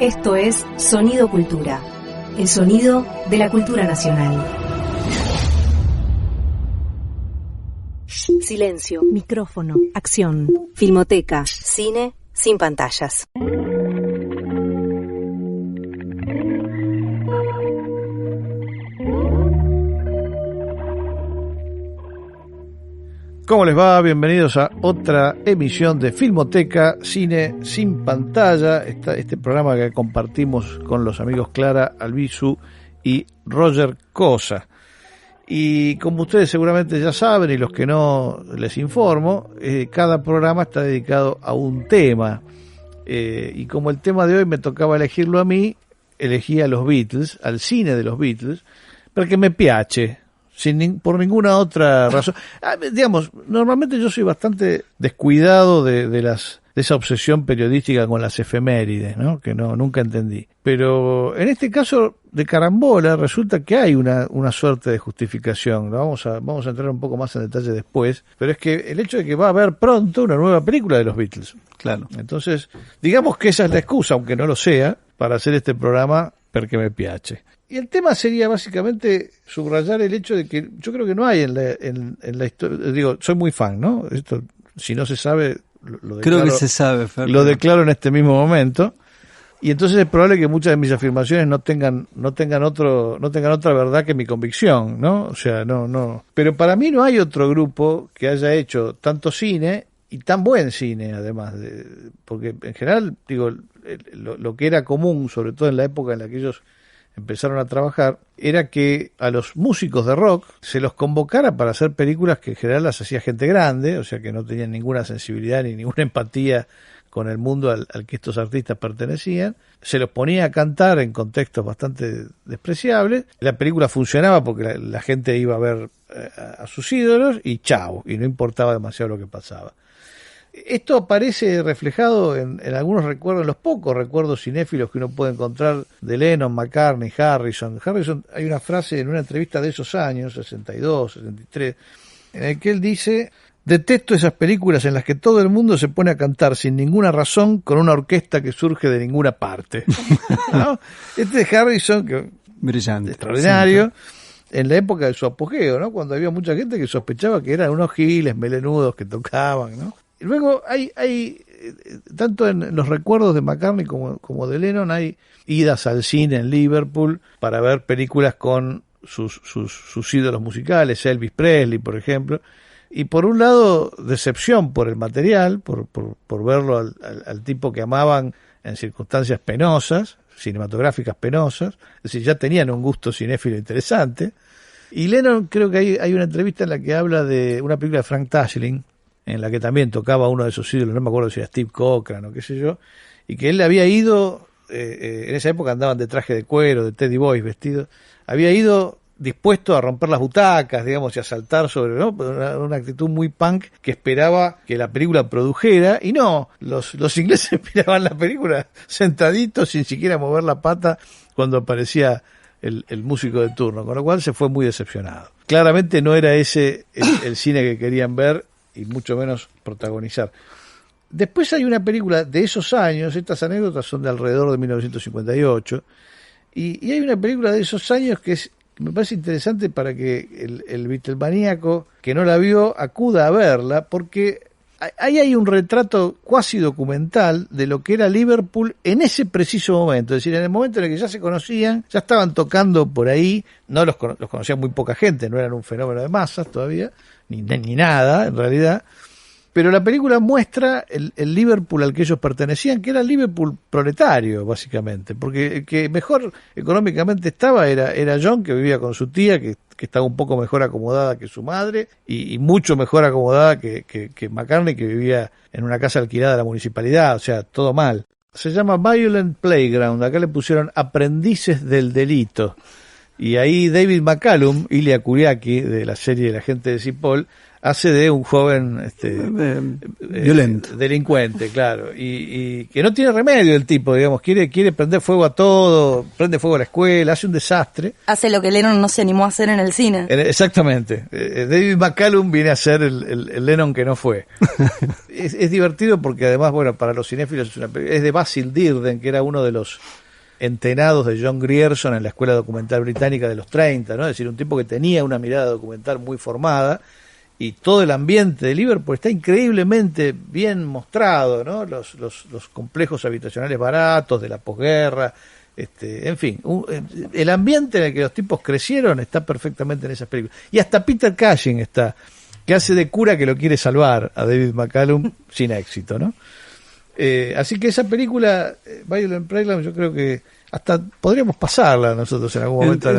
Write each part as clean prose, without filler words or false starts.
Esto es Sonido Cultura, el sonido de la cultura nacional. Silencio, micrófono, acción, filmoteca, cine sin pantallas. ¿Cómo les va? Bienvenidos a otra emisión de Filmoteca, Cine Sin Pantalla, este programa que compartimos con los amigos Clara Albizu y Roger Cosa. Y como ustedes seguramente ya saben, y los que no les informo, cada programa está dedicado a un tema. Y como el tema de hoy me tocaba elegirlo a mí, elegí a los Beatles, al cine de los Beatles, porque me piace. Por ninguna otra razón. Digamos, normalmente yo soy bastante descuidado de esa obsesión periodística con las efemérides, ¿no? Que nunca entendí. Pero en este caso de carambola resulta que hay una suerte de justificación, ¿no? Vamos a entrar un poco más en detalle después, pero es que el hecho de que va a haber pronto una nueva película de los Beatles. Claro. Entonces, digamos que esa es la excusa, aunque no lo sea, para hacer este programa porque me piace. Y el tema sería básicamente subrayar el hecho de que yo creo que no hay en la historia, digo, soy muy fan, ¿no? Esto, si no se sabe, lo declaro, creo que se sabe, Fer, lo declaro en este mismo momento. Y entonces es probable que muchas de mis afirmaciones no tengan otra verdad que mi convicción, ¿no? O sea, no. Pero para mí no hay otro grupo que haya hecho tanto cine y tan buen cine, además, porque en general, digo, lo que era común, sobre todo en la época en la que ellos empezaron a trabajar, era que a los músicos de rock se los convocara para hacer películas que en general las hacía gente grande, o sea que no tenían ninguna sensibilidad ni ninguna empatía con el mundo al que estos artistas pertenecían, se los ponía a cantar en contextos bastante despreciables, la película funcionaba porque la gente iba a ver a sus ídolos y chao, y no importaba demasiado lo que pasaba. Esto aparece reflejado en algunos recuerdos, en los pocos recuerdos cinéfilos que uno puede encontrar de Lennon, McCartney, Harrison. Hay una frase en una entrevista de esos años, 62, 63, en el que él dice: detesto esas películas en las que todo el mundo se pone a cantar sin ninguna razón con una orquesta que surge de ninguna parte. ¿No? Este es Harrison, que brillante, extraordinario, sí, en la época de su apogeo, ¿no? Cuando había mucha gente que sospechaba que eran unos giles melenudos que tocaban, ¿no? Y luego hay tanto en los recuerdos de McCartney como de Lennon, hay idas al cine en Liverpool para ver películas con sus ídolos musicales, Elvis Presley, por ejemplo. Y por un lado, decepción por el material, por verlo al tipo que amaban en circunstancias penosas, cinematográficas penosas, es decir, ya tenían un gusto cinéfilo interesante. Y Lennon, creo que hay una entrevista en la que habla de una película de Frank Tashlin, en la que también tocaba uno de sus ídolos, no me acuerdo si era Steve Cochran o qué sé yo, y que él había ido, en esa época andaban de traje de cuero, de Teddy Boys vestidos, había ido dispuesto a romper las butacas, digamos, y a saltar sobre, ¿no? Una actitud muy punk que esperaba que la película produjera, y no, los ingleses miraban la película sentaditos sin siquiera mover la pata cuando aparecía el músico de turno, con lo cual se fue muy decepcionado. Claramente no era ese el cine que querían ver, y mucho menos protagonizar. Después hay una película de esos años, estas anécdotas son de alrededor de 1958, y hay una película de esos años que me parece interesante para que el Beatlemaníaco que no la vio acuda a verla, porque ahí hay un retrato cuasi documental de lo que era Liverpool en ese preciso momento, es decir, en el momento en el que ya se conocían, ya estaban tocando por ahí, no los conocía muy poca gente, no eran un fenómeno de masas todavía, ni nada en realidad, pero la película muestra el Liverpool al que ellos pertenecían, que era el Liverpool proletario, básicamente, porque el que mejor económicamente estaba era John, que vivía con su tía, que estaba un poco mejor acomodada que su madre, y mucho mejor acomodada que McCartney, que vivía en una casa alquilada de la municipalidad, o sea, todo mal. Se llama Violent Playground, acá le pusieron Aprendices del Delito. Y ahí David McCallum, Ilya Kuriaki, de la serie El agente de Cipoll, hace de un joven violento, delincuente, claro, y que no tiene remedio el tipo, digamos, quiere prender fuego a todo, prende fuego a la escuela, hace un desastre. Hace lo que Lennon no se animó a hacer en el cine. Exactamente. David McCallum viene a ser el Lennon que no fue. Es divertido porque además, bueno, para los cinéfilos es de Basil Dearden, que era uno de los entenados de John Grierson en la escuela documental británica de los 30, ¿no? Es decir, un tipo que tenía una mirada documental muy formada, y todo el ambiente de Liverpool está increíblemente bien mostrado, ¿no? Los complejos habitacionales baratos de la posguerra, en fin, el ambiente en el que los tipos crecieron está perfectamente en esas películas. Y hasta Peter Cushing está, que hace de cura que lo quiere salvar a David McCallum sin éxito, ¿no? Así que esa película, Violent Playground, yo creo que hasta podríamos pasarla nosotros en algún momento.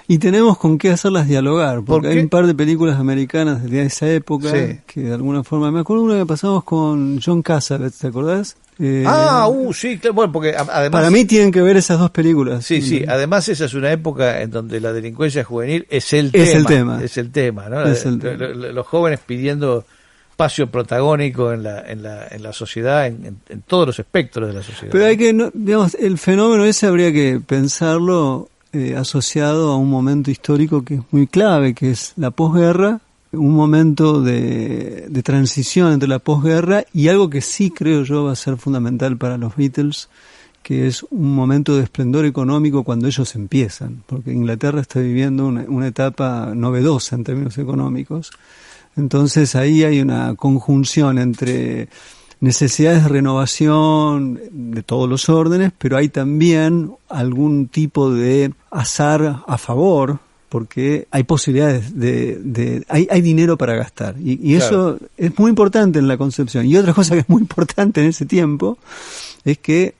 Y tenemos con qué hacerlas dialogar, porque hay un par de películas americanas de esa época, sí, que de alguna forma... Me acuerdo una que pasamos con John Cassavetes, ¿te acordás? Sí, claro, bueno, porque además... Para mí tienen que ver esas dos películas. Sí, además esa es una época en donde la delincuencia juvenil es el tema, ¿no? Los jóvenes pidiendo espacio protagónico en la sociedad, en todos los espectros de la sociedad. Pero hay que, digamos, el fenómeno ese habría que pensarlo asociado a un momento histórico que es muy clave, que es la posguerra, un momento de transición entre la posguerra y algo que sí creo yo va a ser fundamental para los Beatles, que es un momento de esplendor económico cuando ellos empiezan, porque Inglaterra está viviendo una etapa novedosa en términos económicos. Entonces ahí hay una conjunción entre necesidades de renovación de todos los órdenes, pero hay también algún tipo de azar a favor, porque hay posibilidades hay dinero para gastar. Y eso es muy importante en la concepción. Y otra cosa que es muy importante en ese tiempo es que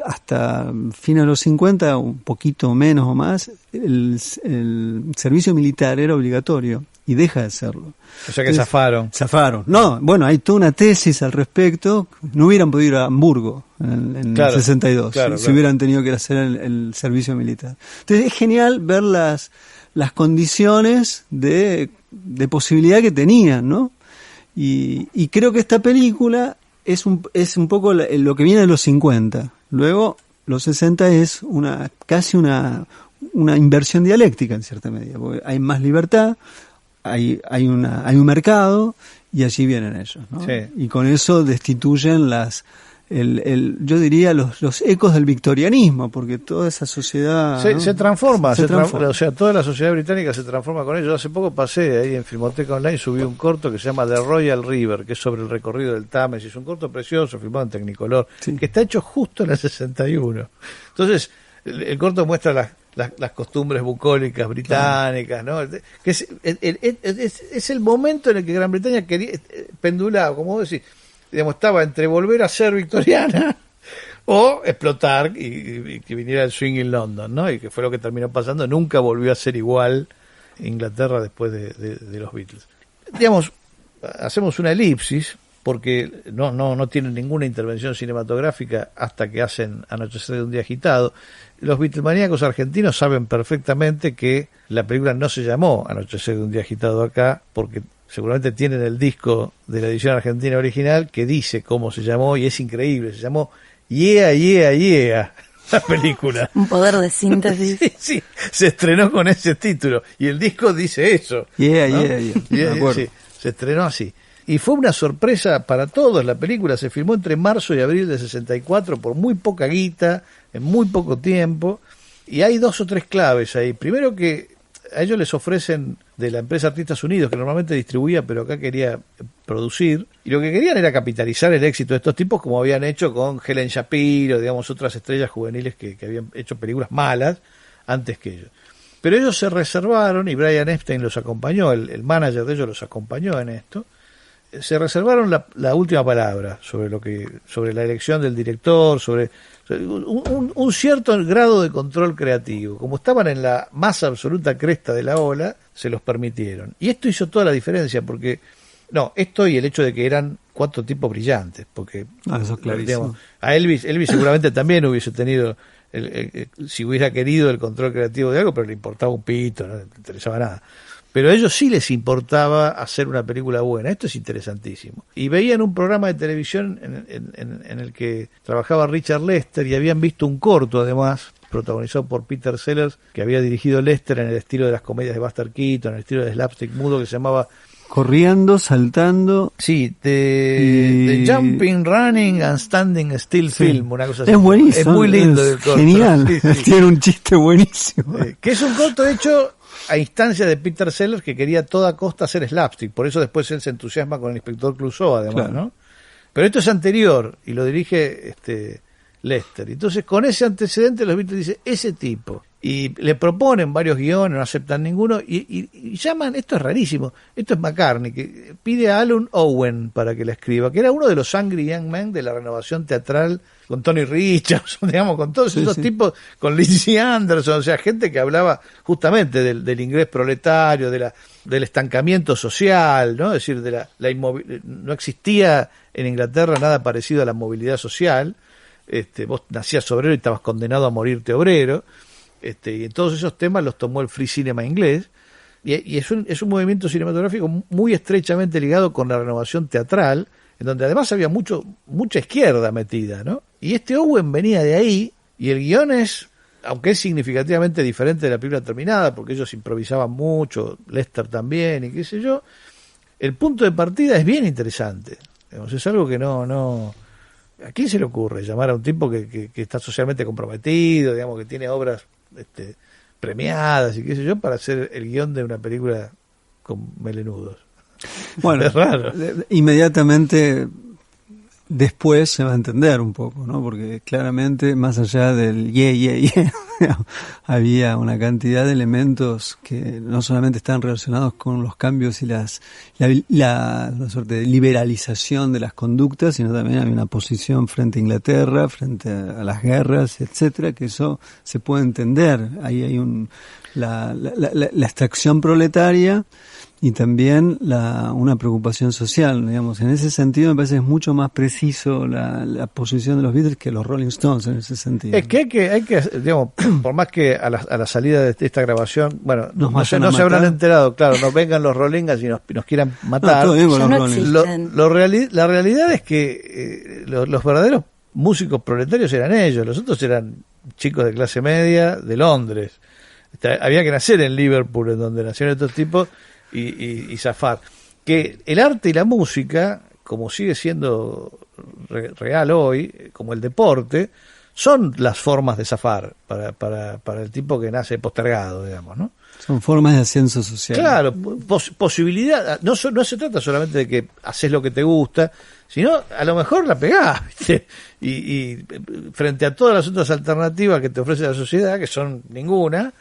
hasta fin de los 50, un poquito menos o más, el servicio militar era obligatorio. Y deja de serlo. O sea que zafaron. No, bueno, hay toda una tesis al respecto. No hubieran podido ir a Hamburgo en el 62 si hubieran tenido que hacer el servicio militar. Entonces es genial ver las condiciones de posibilidad que tenían, ¿no? Y creo que esta película es un poco lo que viene de los 50. Luego, los 60 es casi una inversión dialéctica en cierta medida, porque hay más libertad. Hay un mercado y allí vienen ellos, ¿no? Sí. Y con eso destituyen yo diría los ecos del victorianismo, porque toda esa sociedad se transforma. O sea, toda la sociedad británica se transforma con ellos. Hace poco pasé ahí en Filmoteca Online, subí un corto que se llama The Royal River, que es sobre el recorrido del Támesis. Es un corto precioso, filmado en Technicolor, sí, que está hecho justo en el 61. Entonces, el corto muestra las costumbres bucólicas británicas, ¿no? Que es el momento en el que Gran Bretaña quería, pendulado, como vos decís, digamos, estaba entre volver a ser victoriana o explotar y que viniera el swing en London, ¿no? Y que fue lo que terminó pasando. Nunca volvió a ser igual Inglaterra después de los Beatles. Digamos, hacemos una elipsis porque no tienen ninguna intervención cinematográfica hasta que hacen Anochecer de un día agitado. Los Beatlemaníacos argentinos saben perfectamente que la película no se llamó Anochecer de un día agitado acá, porque seguramente tienen el disco de la edición argentina original que dice cómo se llamó, y es increíble, se llamó Yeah, Yeah, Yeah, la película. Un poder de síntesis. Sí, se estrenó con ese título, y el disco dice eso. Yeah, ¿no? Yeah. Sí, se estrenó así. Y fue una sorpresa para todos. La película se filmó entre marzo y abril de 64 por muy poca guita, en muy poco tiempo. Y hay 2 o 3 claves ahí. Primero, que a ellos les ofrecen de la empresa Artistas Unidos, que normalmente distribuía, pero acá quería producir. Y lo que querían era capitalizar el éxito de estos tipos, como habían hecho con Helen Shapiro, digamos, otras estrellas juveniles que habían hecho películas malas antes que ellos. Pero ellos se reservaron, y Brian Epstein los acompañó, el manager de ellos los acompañó en esto. Se reservaron la última palabra sobre la elección del director, sobre un cierto grado de control creativo. Como estaban en la más absoluta cresta de la ola, se los permitieron. Y esto hizo toda la diferencia, porque esto y el hecho de que eran 4 tipos brillantes, porque eso es clarísimo. Digamos, a Elvis seguramente también hubiese tenido si hubiera querido el control creativo de algo, pero le importaba un pito, no le interesaba nada. Pero a ellos sí les importaba hacer una película buena. Esto es interesantísimo. Y veían un programa de televisión en el que trabajaba Richard Lester, y habían visto un corto, además, protagonizado por Peter Sellers, que había dirigido Lester en el estilo de las comedias de Buster Keaton, en el estilo de slapstick mudo, que se llamaba... Corriendo, saltando. Sí, The Jumping, Running and Standing Still Film, una cosa así. Es buenísimo. Es muy lindo el corto. Genial. Sí. Tiene un chiste buenísimo. Que es un corto hecho a instancia de Peter Sellers, que quería a toda costa hacer slapstick. Por eso después él se entusiasma con el Inspector Clouseau, además, claro, ¿no? Pero esto es anterior y lo dirige Lester. Entonces, con ese antecedente, los Beatles dicen, ese tipo. Y le proponen varios guiones, no aceptan ninguno, y llaman, esto es rarísimo, esto es McCartney, que pide a Alan Owen para que la escriba, que era uno de los Angry Young Men de la renovación teatral, con Tony Richardson, digamos, con todos esos tipos, con Lindsay Anderson, o sea, gente que hablaba justamente del inglés proletario, del estancamiento social, ¿no? Es decir, no existía en Inglaterra nada parecido a la movilidad social. Vos nacías obrero y estabas condenado a morirte obrero. Y todos esos temas los tomó el free cinema inglés, y es un movimiento cinematográfico muy estrechamente ligado con la renovación teatral, en donde además había mucha izquierda metida, ¿no? Y Owen venía de ahí, y el guión es, aunque es significativamente diferente de la película terminada, porque ellos improvisaban mucho, Lester también, y qué sé yo, el punto de partida es bien interesante. Digamos, es algo que no ¿a quién se le ocurre llamar a un tipo que está socialmente comprometido, digamos, que tiene obras premiadas y qué sé yo, para hacer el guión de una película con melenudos? Bueno, es raro. Inmediatamente después se va a entender un poco, ¿no? Porque claramente, más allá del yeah, había una cantidad de elementos que no solamente están relacionados con los cambios y la suerte de liberalización de las conductas, sino también había una posición frente a Inglaterra, frente a las guerras, etcétera, que eso se puede entender. Ahí hay la extracción proletaria y también una preocupación social, digamos. En ese sentido me parece que es mucho más preciso la posición de los Beatles que los Rolling Stones en ese sentido. Es que hay que, digamos, por más que a la salida de esta grabación, bueno, no se habrán enterado, claro, nos vengan los Rollingas y nos quieran matar. La realidad es que los verdaderos músicos proletarios eran ellos, los otros eran chicos de clase media de Londres. Había que nacer en Liverpool, en donde nacieron estos tipos, y zafar. Que el arte y la música, como sigue siendo real hoy, como el deporte, son las formas de zafar para el tipo que nace postergado, digamos, ¿no? Son formas de ascenso social. Claro, posibilidad. No se trata solamente de que haces lo que te gusta, sino a lo mejor la pegás, ¿viste? Y frente a todas las otras alternativas que te ofrece la sociedad, que son ninguna,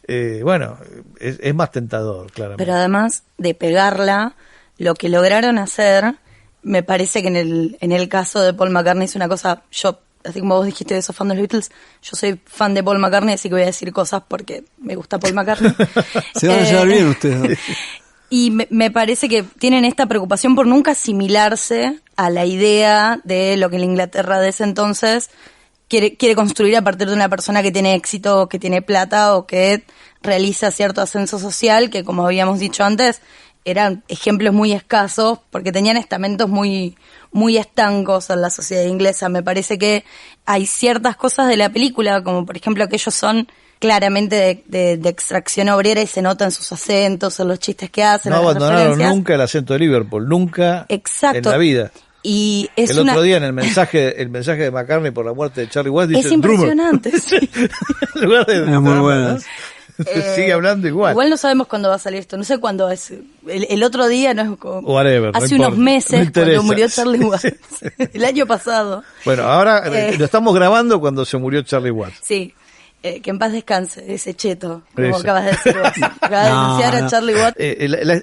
es más tentador, claramente. Pero además de pegarla, lo que lograron hacer, me parece que en el caso de Paul McCartney es una cosa, yo, así como vos dijiste de sos fan de los Beatles, yo soy fan de Paul McCartney, así que voy a decir cosas porque me gusta Paul McCartney. Se van a llevar bien ustedes. Y me parece que tienen esta preocupación por nunca asimilarse a la idea de lo que la Inglaterra de ese entonces quiere construir a partir de una persona que tiene éxito, que tiene plata o que realiza cierto ascenso social, que como habíamos dicho antes, eran ejemplos muy escasos porque tenían estamentos muy, muy estancos en la sociedad inglesa. Me parece que hay ciertas cosas de la película, como por ejemplo que ellos son claramente de extracción obrera y se nota en sus acentos, en los chistes que hacen. No abandonaron nunca el acento de Liverpool, nunca. Exacto. En la vida. Y es el otro día en el mensaje de McCartney por la muerte de Charlie Watts dice es impresionante. Sí. En lugar de es muy bueno. ¿no? Sigue hablando igual. Igual no sabemos cuándo va a salir esto. No sé cuándo es. El otro día no es como. Whatever, hace no unos meses no cuando murió Charlie Watts. El año pasado. Bueno, ahora lo estamos grabando cuando se murió Charlie Watts. Sí. Que en paz descanse, ese cheto, como acabas de decir vos. Acabas de denunciar a Charlie Watts.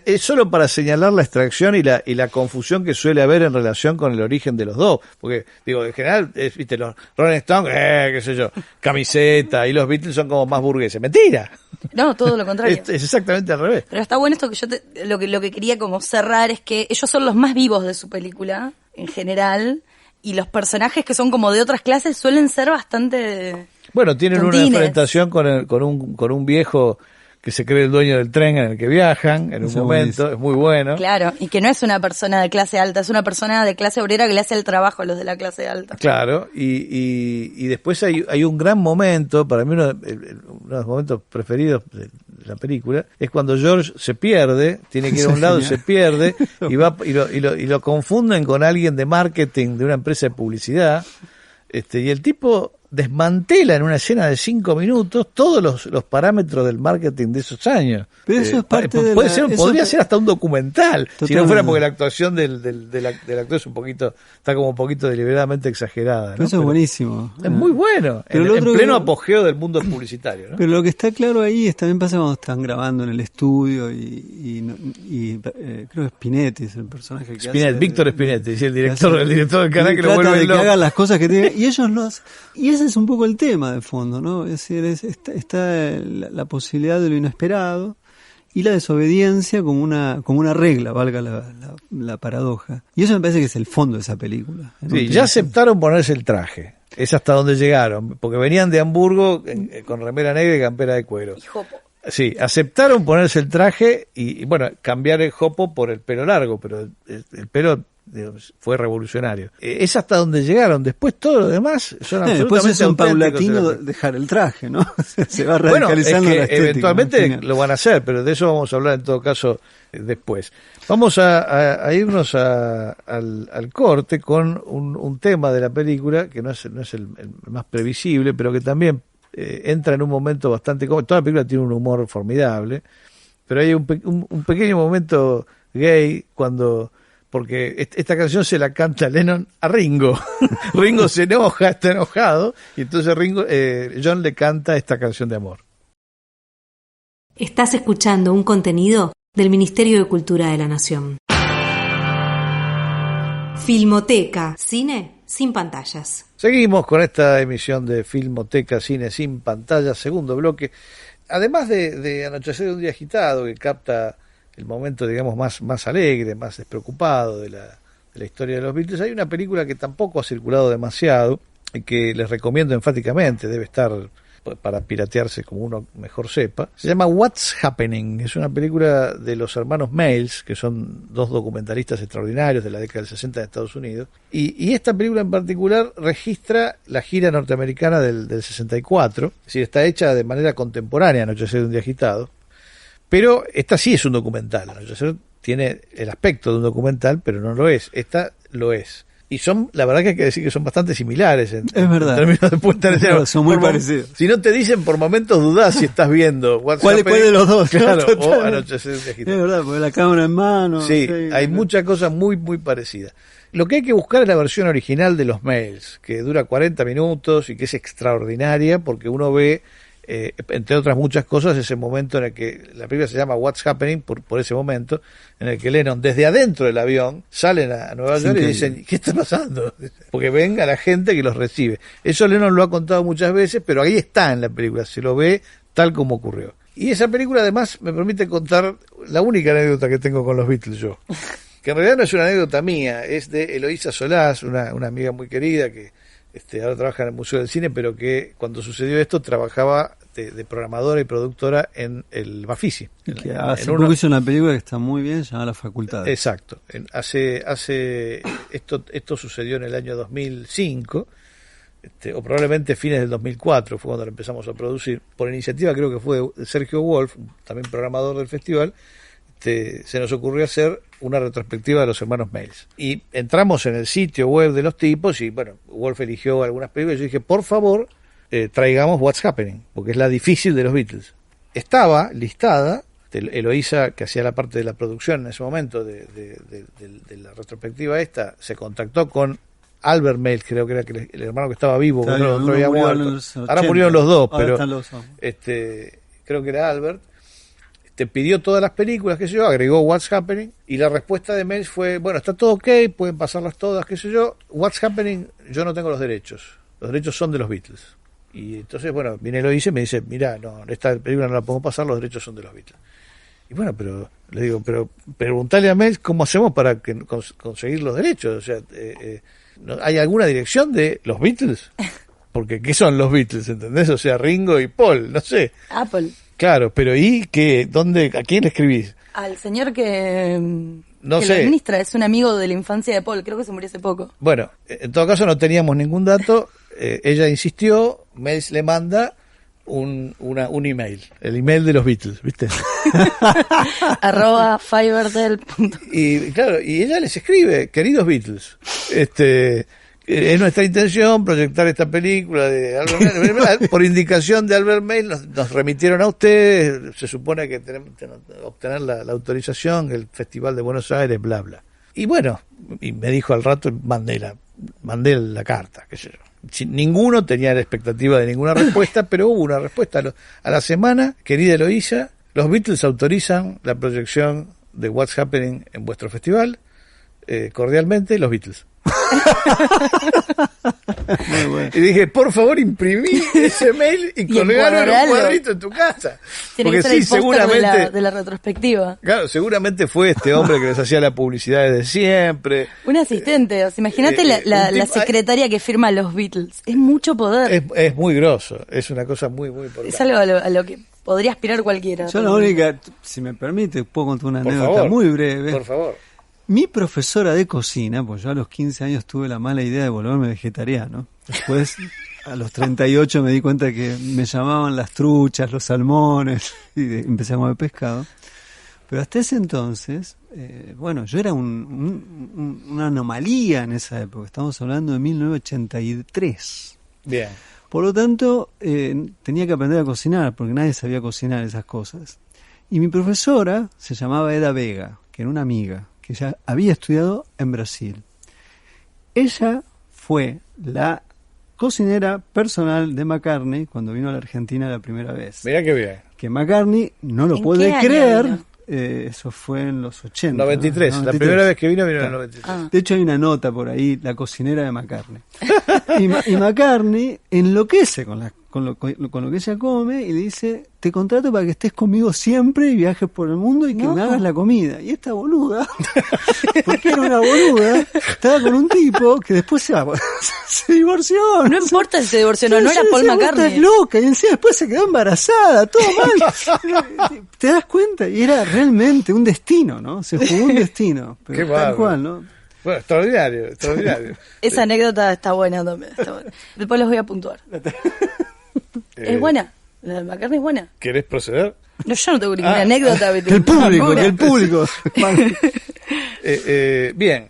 Es solo para señalar la extracción y la confusión que suele haber en relación con el origen de los dos. Porque, digo, en general, viste, los Rolling Stones, qué sé yo, camiseta, y los Beatles son como más burgueses. ¡Mentira! No, todo lo contrario. Es exactamente al revés. Pero está bueno esto que lo que quería como cerrar es que ellos son los más vivos de su película, en general, y los personajes que son como de otras clases suelen ser bastante Bueno, tienen una tontines. enfrentación con un viejo que se cree el dueño del tren en el que viajan en un Eso momento, es muy bueno. Claro, y que no es una persona de clase alta, es una persona de clase obrera que le hace el trabajo a los de la clase alta. Claro, y después hay un gran momento, para mí uno de los momentos preferidos de la película, es cuando George se pierde, tiene que ir a un lado y se pierde, y lo confunden con alguien de marketing de una empresa de publicidad, y el tipo desmantela en una escena de 5 minutos todos los parámetros del marketing de esos años. Pero eso es parte de podría ser hasta un documental, Totalmente. si no fuera porque la actuación del actor es está como un poquito deliberadamente exagerada, ¿no? Pero eso es buenísimo. Es muy bueno, Pero en lo otro pleno que- apogeo del mundo publicitario, ¿no? Pero lo que está claro ahí también pasa cuando están grabando en el estudio creo que Spinetti es el personaje que hace. Víctor Spinetti, el que director hace- del canal, y que lo trata vuelve de que loco. hagan las cosas que tienen, y ellos lo hacen. Y ese es un poco el tema de fondo, ¿no? Es decir, está la posibilidad de lo inesperado y la desobediencia como una regla, valga la paradoja. Y eso me parece que es el fondo de esa película. Sí, ya aceptaron ponerse el traje. Es hasta donde llegaron, porque venían de Hamburgo con remera negra y campera de cuero. Y Jopo. Sí, aceptaron ponerse el traje y bueno, cambiar el jopo por el pelo largo, pero el pelo digamos, fue revolucionario. Es hasta donde llegaron. Después todo lo demás son absolutamente después es un auténticos. paulatino dejar el traje, ¿no? Se va Bueno, es radicalizando que la estética. eventualmente ¿no? lo van a hacer, pero de eso vamos a hablar en todo caso después. Vamos a irnos al corte con un tema de la película que no es el más previsible, pero que también entra en un momento bastante cómodo. Toda la película tiene un humor formidable, pero hay un pequeño momento gay porque esta canción se la canta Lennon a Ringo. Ringo se enoja, está enojado, y entonces John le canta esta canción de amor. Estás escuchando un contenido del Ministerio de Cultura de la Nación. Filmoteca, cine sin pantallas. Seguimos con esta emisión de Filmoteca Cine sin pantallas, segundo bloque. Además de Anochecer de un día agitado, que capta el momento, digamos, más alegre, más despreocupado de la historia de los Beatles, hay una película que tampoco ha circulado demasiado y que les recomiendo enfáticamente, debe estar para piratearse como uno mejor sepa. Se llama What's Happening. Es una película de los hermanos Miles, que son dos documentalistas extraordinarios de la década del 60 de Estados Unidos. Y esta película en particular registra la gira norteamericana del 64. Es decir, está hecha de manera contemporánea, Anochecer de un día agitado. Pero esta sí es un documental. Anochecer tiene el aspecto de un documental, pero no lo es. Esta lo es. Y la verdad que hay que decir que son bastante similares en términos de puesta en escena. Son muy parecidos. Si no te dicen, por momentos dudás si estás viendo ¿Cuál de los dos? Claro, No, o Anochecer de es verdad, porque la cámara en mano. Sí, hay muchas cosas muy, muy parecidas. Lo que hay que buscar es la versión original de los Mails, que dura 40 minutos y que es extraordinaria porque uno ve, entre otras muchas cosas, ese momento en el que la película se llama What's Happening, por ese momento, en el que Lennon, desde adentro del avión, salen a Nueva York y dicen, ¿qué está pasando? Porque ven a la gente que los recibe. Eso Lennon lo ha contado muchas veces, pero ahí está en la película, se lo ve tal como ocurrió. Y esa película además me permite contar la única anécdota que tengo con los Beatles yo, que en realidad no es una anécdota mía, es de Eloísa Solás, una amiga muy querida que ahora trabaja en el Museo del Cine, pero que cuando sucedió esto trabajaba de programadora y productora en el Bafisi. Que hace poco hizo una película que está muy bien, se llama La Facultad. Exacto. Esto sucedió en el año 2005, o probablemente fines del 2004, fue cuando lo empezamos a producir. Por iniciativa creo que fue de Sergio Wolf, también programador del festival, se nos ocurrió hacer una retrospectiva de los hermanos Miles. Y entramos en el sitio web de los tipos y, bueno, Wolf eligió algunas películas y yo dije, por favor, traigamos What's Happening, porque es la difícil de los Beatles. Estaba listada, Eloísa, que hacía la parte de la producción en ese momento de la retrospectiva esta, se contactó con Albert Miles, creo que era el hermano que estaba vivo, Claro, otro había muerto. Ahora murieron los dos, pero creo que era Albert. Pidió todas las películas, qué sé yo, agregó What's Happening, y la respuesta de Miles fue, bueno, está todo ok, pueden pasarlas todas, qué sé yo, What's Happening, yo no tengo los derechos son de los Beatles. Y entonces, bueno, viene Eloísa y me dice, mira, no, esta película no la podemos pasar, los derechos son de los Beatles. Y bueno, pero le digo, pero preguntale a Miles cómo hacemos para conseguir los derechos, o sea, ¿hay alguna dirección de los Beatles? porque ¿qué son los Beatles? ¿Entendés? O sea, Ringo y Paul, no sé. Apple. Claro, pero ¿y qué? ¿Dónde? ¿A quién le escribís? Al señor que No lo sé. administra, es un amigo de la infancia de Paul, creo que se murió hace poco. Bueno, en todo caso no teníamos ningún dato. Ella insistió, Mace le manda un email, el email de los Beatles, ¿viste? @fiberdel. Y claro, y ella les escribe, queridos Beatles, es nuestra intención proyectar esta película de Albert Mail. Por indicación de Albert Mail nos remitieron a ustedes, se supone que tenemos que obtener la autorización, el Festival de Buenos Aires, bla, bla. Y bueno, y me dijo al rato, mandé la carta, qué sé yo. Ninguno tenía la expectativa de ninguna respuesta, pero hubo una respuesta. A la semana, querida Eloísa, los Beatles autorizan la proyección de What's Happening en vuestro festival. Cordialmente, los Beatles. Muy bueno. Y dije, por favor, imprimí ese mail y colgalo en un cuadrito en tu casa. Tiene Porque que ser sí, el póster seguramente, de la retrospectiva. claro, seguramente fue este hombre que les hacía la publicidad desde siempre. Un asistente, o sea, imagínate un la tipo- secretaria que firma los Beatles. Es mucho poder. Es muy grosso, es una cosa muy, muy importante. Es algo a lo que podría aspirar cualquiera. Yo la única, si me permite, puedo contar una Por anécdota favor, muy breve. por favor. Mi profesora de cocina, pues yo a los 15 años tuve la mala idea de volverme vegetariano. Después, a los 38 me di cuenta que me llamaban las truchas, los salmones, y empecé a comer pescado. Pero hasta ese entonces, bueno, yo era una anomalía en esa época. Estamos hablando de 1983. Bien. Por lo tanto, tenía que aprender a cocinar, porque nadie sabía cocinar esas cosas. Y mi profesora se llamaba Eda Vega, que era una amiga, que ya había estudiado en Brasil. Ella fue la cocinera personal de McCartney cuando vino a la Argentina la primera vez. Mirá qué bien. Que McCartney no lo ¿En puede qué año creer. vino? Eso fue en los 80. 93, ¿no? la 93. primera vez que vino en el Claro. 93. Ah. De hecho hay una nota por ahí, la cocinera de McCartney. Y McCartney enloquece con lo que ella come y le dice, te contrato para que estés conmigo siempre y viajes por el mundo y que No. me hagas la comida. Y esta boluda, porque era una boluda, estaba con un tipo que después se divorció. No importa si se divorció, no era Paul Estás McCartney. loca, y encima después se quedó embarazada, todo mal. ¿Te das cuenta? Y era realmente un destino, ¿no? Se jugó un destino. Pero Qué tal bárbaro. cual, ¿no? Bueno, extraordinario, extraordinario. Esa anécdota está buena también. Está buena. Después los voy a puntuar. Es buena. La de McCartney es buena. ¿Querés proceder? No, yo no tengo ninguna anécdota. Que el público. Bien.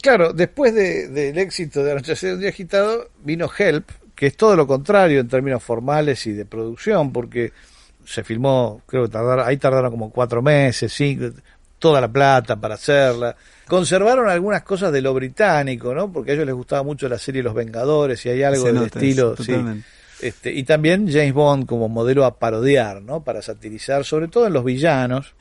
Claro, después del éxito de Anochecer un día agitado, vino Help, que es todo lo contrario en términos formales y de producción, porque se filmó, creo que tardaron como 4 meses, 5, toda la plata para hacerla. Conservaron algunas cosas de lo británico, ¿no? Porque a ellos les gustaba mucho la serie Los Vengadores y hay algo Se del nota estilo, eso, sí. totalmente. Y también James Bond como modelo a parodiar, ¿no? Para satirizar, sobre todo en los villanos,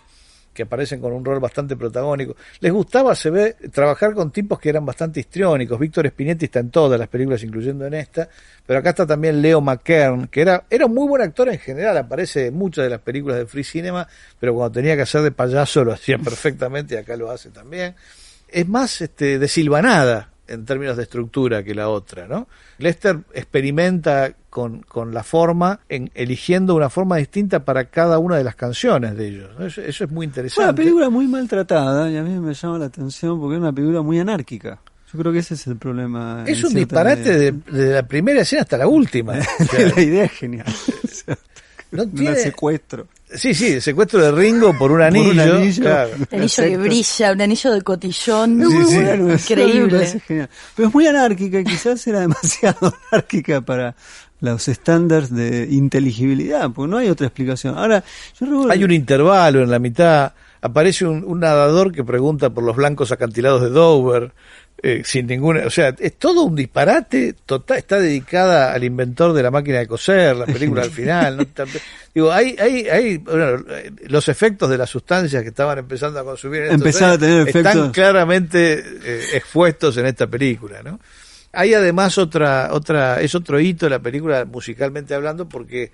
que aparecen con un rol bastante protagónico. Les gustaba, se ve, trabajar con tipos que eran bastante histriónicos. Víctor Spinetti está en todas las películas, incluyendo en esta, pero acá está también Leo McKern, que era un muy buen actor en general, aparece en muchas de las películas de Free Cinema, pero cuando tenía que hacer de payaso lo hacía perfectamente y acá lo hace también. Es más desilvanada en términos de estructura que la otra, ¿no? Lester experimenta con la forma, eligiendo una forma distinta para cada una de las canciones de ellos. Eso es muy Fue interesante. una película muy maltratada y a mí me llama la atención porque es una película muy anárquica. Yo creo que ese es el problema. Es en un cierta disparate medida. de la primera escena hasta la última. O sea, La idea es genial. O sea, no un tiene... secuestro. Sí, el secuestro de Ringo por un anillo. un anillo. Claro. Un anillo que brilla, un anillo de cotillón. Es muy Sí, sí. bueno, es Increíble. es genial. Pero es muy anárquica y quizás era demasiado anárquica para los estándares de inteligibilidad, porque no hay otra explicación. Ahora, yo recuerdo... Hay un intervalo en la mitad, aparece un nadador que pregunta por los blancos acantilados de Dover, sin ninguna, o sea, es todo un disparate total. Está dedicada al inventor de la máquina de coser, la película al final, ¿no? Digo, bueno, los efectos de las sustancias que estaban empezando a consumir en estos Empezaron a años tener están efectos. claramente expuestos en esta película, ¿no? Hay además es otro hito de la película musicalmente hablando, porque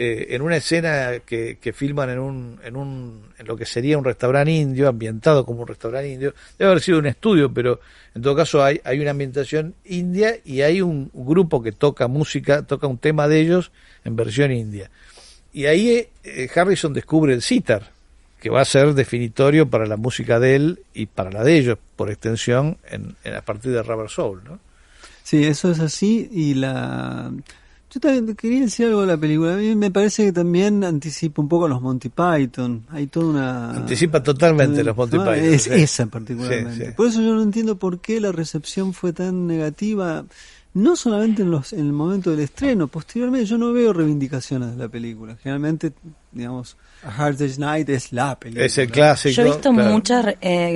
en una escena que filman en lo que sería un restaurante indio, ambientado como un restaurante indio. Debe haber sido un estudio, pero en todo caso hay una ambientación india y hay un grupo que toca música, toca un tema de ellos en versión india. Y ahí Harrison descubre el sitar, que va a ser definitorio para la música de él y para la de ellos, por extensión, a partir de Rubber Soul, ¿no? Sí, eso es así. Yo también quería decir algo de la película. A mí me parece que también anticipa un poco a los Monty Python. Hay toda una... Anticipa totalmente los Monty Python. Esa particularmente. Sí. Por eso yo no entiendo por qué la recepción fue tan negativa. No solamente en el momento del estreno, posteriormente yo no veo reivindicaciones de la película. Generalmente, digamos, A Hard Day's Night es la película. Es el clásico. Yo he visto muchas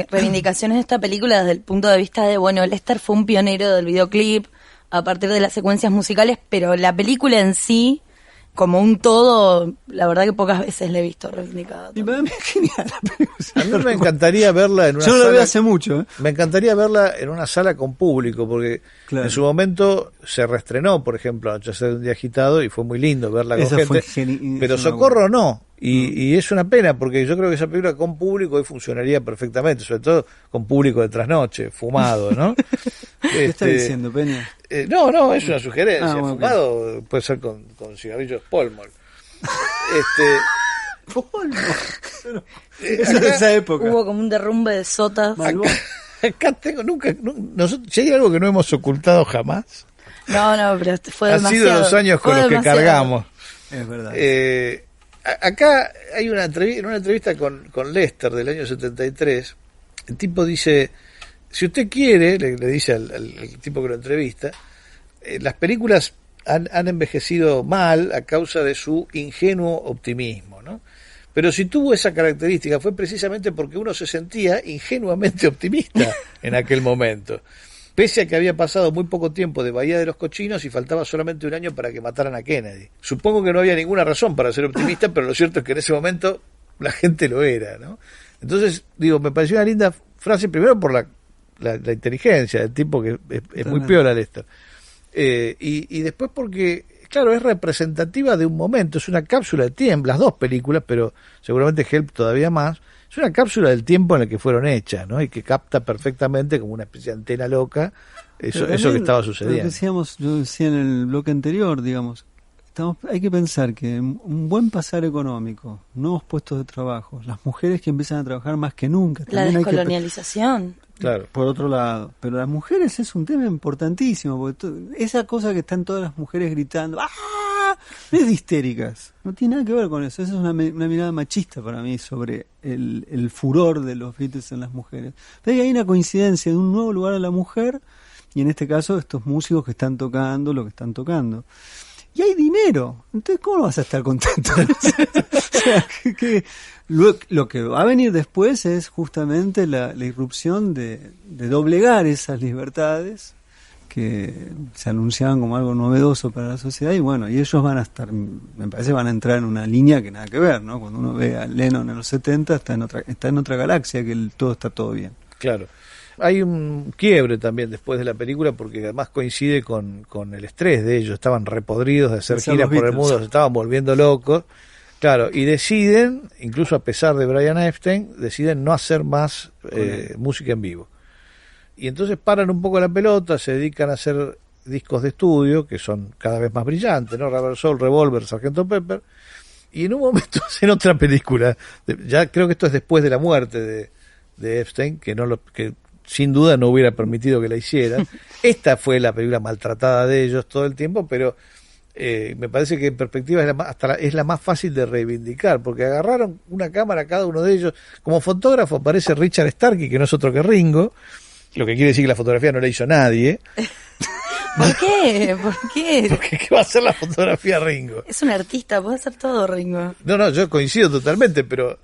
reivindicaciones de esta película desde el punto de vista de, bueno, Lester fue un pionero del videoclip a partir de las secuencias musicales, pero la película en sí, como un todo, la verdad que pocas veces la he visto reivindicada. Y para mí es genial la película. A mí me encantaría verla en una sala. Yo sala. la veo hace mucho, ¿eh? Me encantaría verla en una sala con público, porque en su momento se reestrenó, por ejemplo, Anochecer de un día agitado, y fue muy lindo verla con gente. Pero Socorro no. Y es una pena, porque yo creo que esa película con público hoy funcionaría perfectamente, sobre todo con público de trasnoche, fumado, ¿no? ¿Qué está diciendo, Peña? No, es una sugerencia. Bueno, fumado puede ser con cigarrillos Polmol. Eso de esa época. Hubo como un derrumbe de sotas. Acá tengo si hay algo que no hemos ocultado jamás, No, pero fue demasiado. Han sido los años con los que cargamos. Es verdad. Acá hay una entrevista con Lester del año 73. El tipo dice, si usted quiere, le dice al tipo que lo entrevista, las películas han envejecido mal a causa de su ingenuo optimismo, ¿no? Pero si tuvo esa característica fue precisamente porque uno se sentía ingenuamente optimista en aquel momento. Pese a que había pasado muy poco tiempo de Bahía de los Cochinos y faltaba solamente un año para que mataran a Kennedy. Supongo que no había ninguna razón para ser optimista, pero lo cierto es que en ese momento la gente lo era, ¿no? Entonces, me pareció una linda frase, primero por la inteligencia del tipo, que es muy piola Lester. Y después porque, claro, es representativa de un momento, es una cápsula de tiempo, las dos películas, pero seguramente Help todavía más. Es una cápsula del tiempo en el que fueron hechas, ¿no? Y que capta perfectamente como una especie de antena loca eso que estaba sucediendo. Yo decía en el bloque anterior, digamos, hay que pensar que un buen pasar económico, nuevos puestos de trabajo, las mujeres que empiezan a trabajar más que nunca. La descolonialización. Claro. Por otro lado, pero las mujeres es un tema importantísimo, porque esa cosa que están todas las mujeres gritando, ¡ah! No es de histéricas, no tiene nada que ver con eso. Esa es una mirada machista para mí sobre el furor de los Beatles en las mujeres. Pero hay una coincidencia de un nuevo lugar a la mujer, y en este caso estos músicos que están tocando lo que están tocando. Y hay dinero, entonces ¿cómo vas a estar contento? O sea, lo que va a venir después es justamente la irrupción de doblegar esas libertades que se anunciaban como algo novedoso para la sociedad, y bueno, y ellos van a estar, me parece, van a entrar en una línea que nada que ver, ¿no? Cuando uno ve a Lennon en los 70 está en otra galaxia, que todo bien. Claro. Hay un quiebre también después de la película, porque además coincide con el estrés de ellos. Estaban repodridos de hacer giras por el mundo, se estaban volviendo locos. Claro, y deciden, incluso a pesar de Brian Epstein, deciden no hacer más música en vivo. Y entonces paran un poco la pelota, se dedican a hacer discos de estudio, que son cada vez más brillantes, ¿no? Rubber Soul, Revolver, Sgt. Pepper. Y en un momento hacen otra película. Ya creo que esto es después de la muerte de Epstein, que sin duda no hubiera permitido que la hicieran. Esta fue la película maltratada de ellos todo el tiempo, pero me parece que en perspectiva es la más fácil de reivindicar, porque agarraron una cámara cada uno de ellos. Como fotógrafo aparece Richard Starkey, que no es otro que Ringo, lo que quiere decir que la fotografía no la hizo nadie. ¿Por qué? Porque ¿qué va a hacer la fotografía Ringo? Es un artista, puede hacer todo Ringo. No, yo coincido totalmente, pero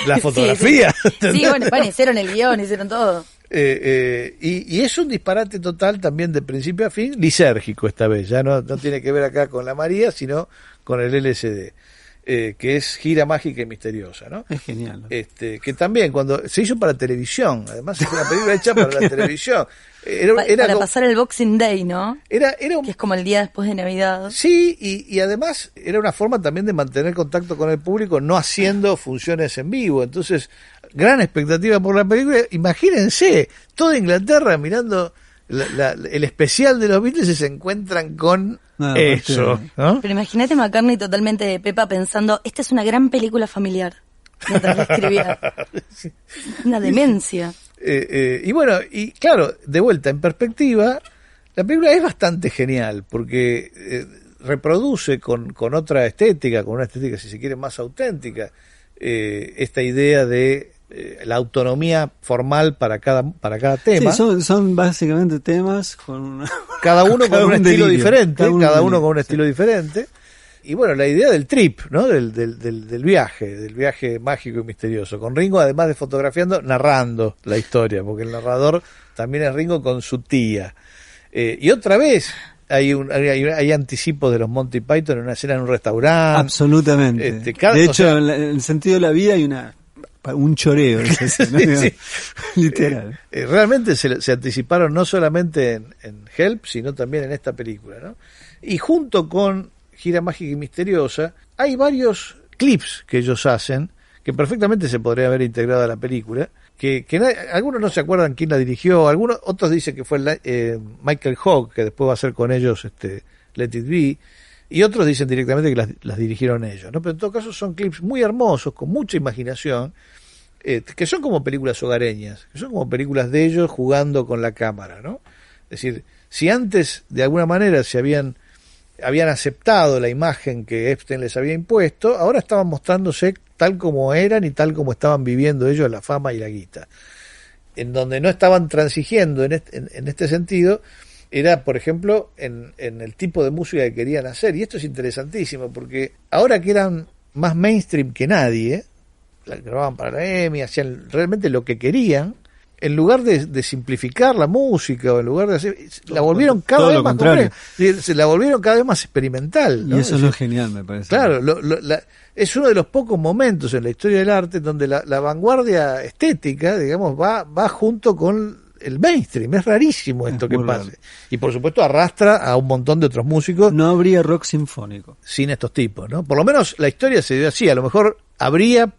la fotografía. Sí, bueno, hicieron el guión, hicieron todo. Y es un disparate total también de principio a fin, lisérgico esta vez, ya no tiene que ver acá con la María, sino con el LSD. que es Gira Mágica y Misteriosa, ¿no? Es genial, ¿no? Que también cuando se hizo para televisión, además es una película hecha para la televisión. Para pasar el Boxing Day, ¿no? Era que es como el día después de Navidad. Sí, y además era una forma también de mantener contacto con el público, no haciendo funciones en vivo. Entonces, gran expectativa por la película. Imagínense, toda Inglaterra mirando el especial de los Beatles y se encuentran con eso, ¿no? Pero imagínate McCartney totalmente de pepa pensando, esta es una gran película familiar, mientras la escribía. Una demencia. Y bueno, y claro, de vuelta, en perspectiva, la película es bastante genial, porque reproduce con otra estética, con una estética, si se quiere, más auténtica, esta idea de la autonomía formal para cada tema. Sí, son básicamente temas con cada uno con un estilo diferente, cada uno con un sí. estilo diferente. Y bueno, la idea del trip, ¿no? Del viaje mágico y misterioso, con Ringo además de fotografiando, narrando la historia, porque el narrador también es Ringo con su tía. Y otra vez hay anticipos de los Monty Python en una escena en un restaurante. Absolutamente. De hecho, en el sentido de la vida hay un choreo, ese, ¿no? Sí. Literal. Realmente se anticiparon no solamente en Help, sino también en esta película, ¿no? Y junto con Gira Mágica y Misteriosa, hay varios clips que ellos hacen, que perfectamente se podría haber integrado a la película, que algunos no se acuerdan quién la dirigió, otros dicen que fue Michael Hogg, que después va a hacer con ellos Let It Be, y otros dicen directamente que las dirigieron ellos, ¿no? Pero en todo caso son clips muy hermosos, con mucha imaginación, que son como películas hogareñas, que son como películas de ellos jugando con la cámara, ¿no? Es decir, si antes de alguna manera se habían aceptado la imagen que Epstein les había impuesto, ahora estaban mostrándose tal como eran y tal como estaban viviendo ellos la fama y la guita. En donde no estaban transigiendo en este sentido era, por ejemplo, en el tipo de música que querían hacer. Y esto es interesantísimo, porque ahora que eran más mainstream que nadie, la grababan para la EMI, hacían realmente lo que querían, en lugar de simplificar la música, o en lugar de hacer, la volvieron cada vez más compleja, se la volvieron cada vez más experimental, ¿no? Y eso es lo genial, me parece. Claro, es uno de los pocos momentos en la historia del arte donde la vanguardia estética, digamos, va junto con el mainstream. Es rarísimo esto que pase. Raro. Y por supuesto arrastra a un montón de otros músicos. No habría rock sinfónico sin estos tipos, ¿no? Por lo menos la historia se dio así. A lo mejor habría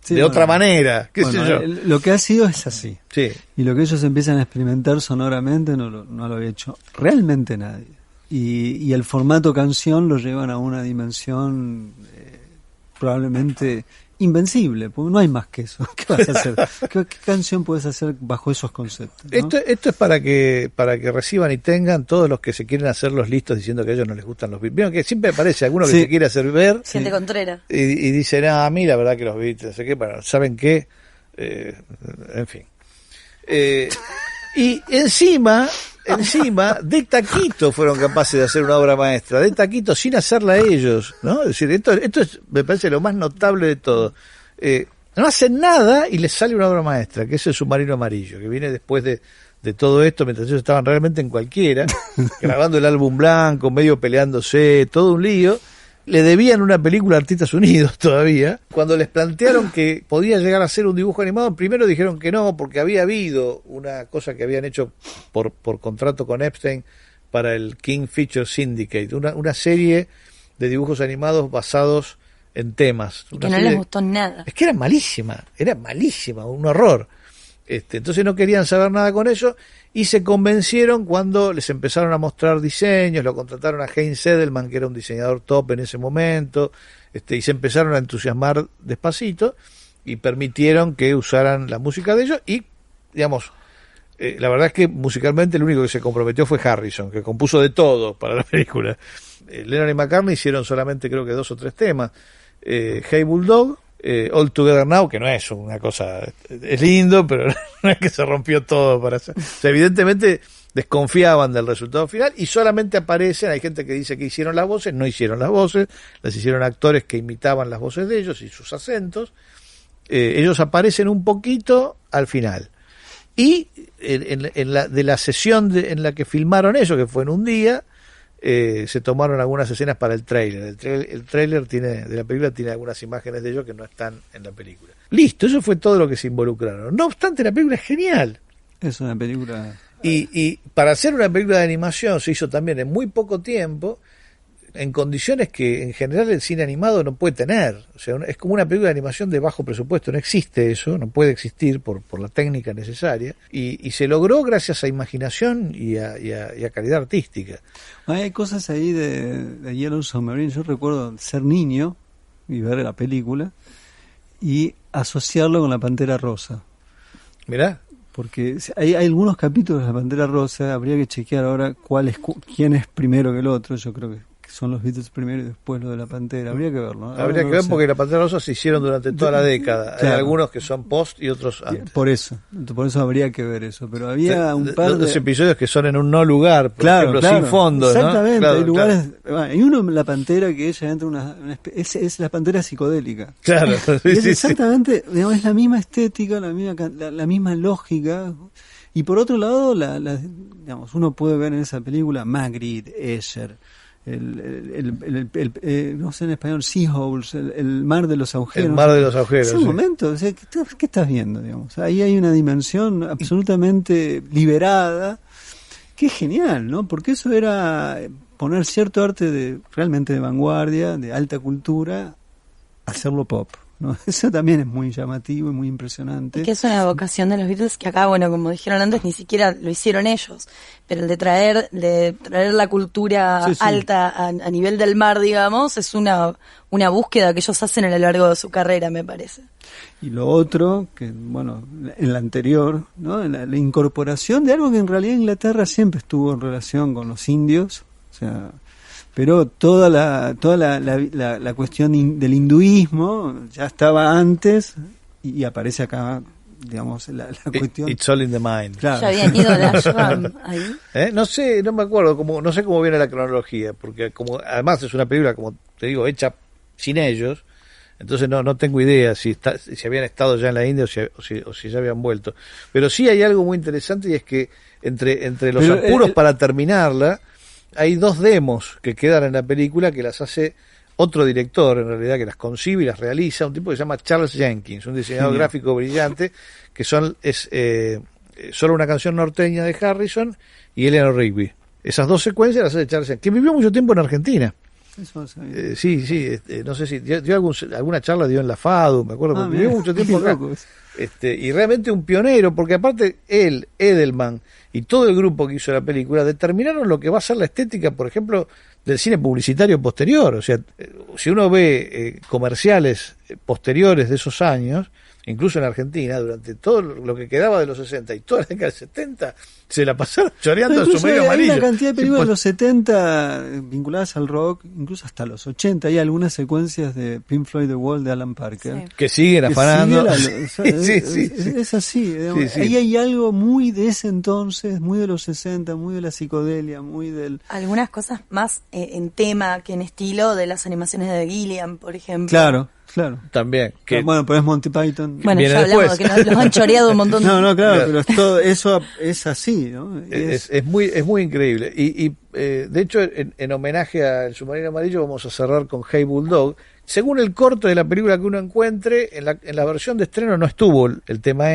de otra manera, qué sé yo. Lo que ha sido es así. Sí. Y lo que ellos empiezan a experimentar sonoramente no lo había hecho realmente nadie. Y el formato canción lo llevan a una dimensión probablemente invencible, porque no hay más que eso. ¿Qué vas a hacer? ¿Qué canción puedes hacer bajo esos conceptos, ¿no? Esto es para que reciban y tengan todos los que se quieren hacer los listos diciendo que a ellos no les gustan los Beatles. Vieron que siempre aparece alguno que se quiere hacer ver. Gente contrera. Y dice, a mí la verdad que los Beatles, no sé qué, bueno, ¿saben qué? En fin. Y encima, de taquito fueron capaces de hacer una obra maestra, de taquito sin hacerla ellos, ¿no? Es decir, esto es, me parece lo más notable de todo. No hacen nada y les sale una obra maestra, que es el Submarino Amarillo, que viene después de todo esto, mientras ellos estaban realmente en cualquiera, grabando el álbum blanco, medio peleándose, todo un lío. Le debían una película a Artistas Unidos todavía. Cuando les plantearon que podía llegar a ser un dibujo animado, primero dijeron que no, porque había habido una cosa que habían hecho por contrato con Epstein para el King Feature Syndicate, una serie de dibujos animados basados en temas. Que no les gustó nada. Es que era malísima, un horror. Entonces no querían saber nada con eso y se convencieron cuando les empezaron a mostrar diseños, lo contrataron a Heinz Edelman, que era un diseñador top en ese momento, y se empezaron a entusiasmar despacito y permitieron que usaran la música de ellos y, digamos, la verdad es que musicalmente el único que se comprometió fue Harrison, que compuso de todo para la película. Lennon y McCartney hicieron solamente creo que 2 o 3 temas. Hey Bulldog, All Together Now, que no es una cosa, es lindo, pero no es que se rompió todo para hacer. O sea, evidentemente desconfiaban del resultado final y solamente aparecen, hay gente que dice que hicieron las voces, no hicieron las voces, las hicieron actores que imitaban las voces de ellos y sus acentos. Ellos aparecen un poquito al final. Y de la sesión en la que filmaron eso, que fue en un día, se tomaron algunas escenas para el tráiler. El tráiler de la película tiene algunas imágenes de ellos que no están en la película. Listo, eso fue todo lo que se involucraron. No obstante, la película es genial. Es una película... Y para hacer una película de animación se hizo también en muy poco tiempo, en condiciones que en general el cine animado no puede tener. O sea, es como una película de animación de bajo presupuesto, no existe eso, no puede existir por la técnica necesaria, y se logró gracias a imaginación y a calidad artística. Hay cosas ahí de Yellow Submarine. Yo recuerdo ser niño y ver la película y asociarlo con la Pantera Rosa. Mirá. Porque hay algunos capítulos de la Pantera Rosa, habría que chequear ahora quién es primero que el otro. Yo creo que son los Beatles primero y después lo de la Pantera. Habría que verlo, ¿no? Habría que ver porque la Pantera Rosa se hicieron durante toda la década. Claro. Hay algunos que son post y otros antes. Por eso habría que ver eso. Pero había un par de episodios que son en un no lugar, por ejemplo, sin fondo. Exactamente, ¿no? hay lugares. Hay uno en la Pantera que ella entra es la Pantera psicodélica. Claro, es exactamente, digamos, es la misma estética, la misma lógica. Y por otro lado, digamos, uno puede ver en esa película Magritte, Escher, no sé en español, Seaholes, el mar de los agujeros. El mar de los agujeros. Es un momento, o sea, ¿qué estás viendo? Digamos? Ahí hay una dimensión absolutamente liberada, que es genial, ¿no? Porque eso era poner cierto arte realmente de vanguardia, de alta cultura, hacerlo pop, ¿no? Eso también es muy llamativo y muy impresionante. Y que es una vocación de los Beatles que acá, bueno, como dijeron antes, ni siquiera lo hicieron ellos, pero el de traer la cultura alta a nivel del mar, digamos, es una búsqueda que ellos hacen a lo largo de su carrera, me parece. Y lo otro, que bueno, en la anterior, ¿no? La incorporación de algo que en realidad Inglaterra siempre estuvo en relación con los indios, o sea, pero toda la cuestión del hinduismo ya estaba antes y aparece acá, digamos, la cuestión. It's all in the mind. Claro. ¿Ya habían ido al ashram ahí? No sé, no me acuerdo, no sé cómo viene la cronología, porque como además es una película, como te digo, hecha sin ellos, entonces no tengo idea si habían estado ya en la India o si ya habían vuelto. Pero sí hay algo muy interesante, y es que entre los apuros para terminarla, hay 2 demos que quedan en la película que las hace otro director, en realidad, que las concibe y las realiza, un tipo que se llama Charles Jenkins, un diseñador gráfico brillante, que es Solo una canción norteña de Harrison y Eleanor Rigby. Esas 2 secuencias las hace Charles Jenkins, que vivió mucho tiempo en Argentina. Eso Sí, no sé si dio alguna charla, dio en la FADU, me acuerdo, porque vivió mucho tiempo acá. Y realmente un pionero, porque aparte él, Edelman y todo el grupo que hizo la película determinaron lo que va a ser la estética, por ejemplo, del cine publicitario posterior. O sea, si uno ve comerciales posteriores de esos años, incluso en Argentina, durante todo lo que quedaba de los 60 y toda la década del 70, se la pasaron choreando en submarino amarillo. Hay una cantidad de películas de los 70 vinculadas al rock, incluso hasta los 80. Hay algunas secuencias de Pink Floyd The Wall de Alan Parker. Que siguen afanando. Es así. Ahí hay algo muy de ese entonces, muy de los 60, muy de la psicodelia, muy del... Algunas cosas más en tema que en estilo de las animaciones de Gilliam, por ejemplo. Claro. También. Bueno, pero es Monty Python. Bueno, ya hablamos de que los han choreado un montón. Claro, pero todo eso es así, ¿no? Es muy increíble. Y de hecho, en homenaje al Submarino Amarillo, vamos a cerrar con Hey Bulldog. Según el corte de la película que uno encuentre, en la versión de estreno no estuvo el tema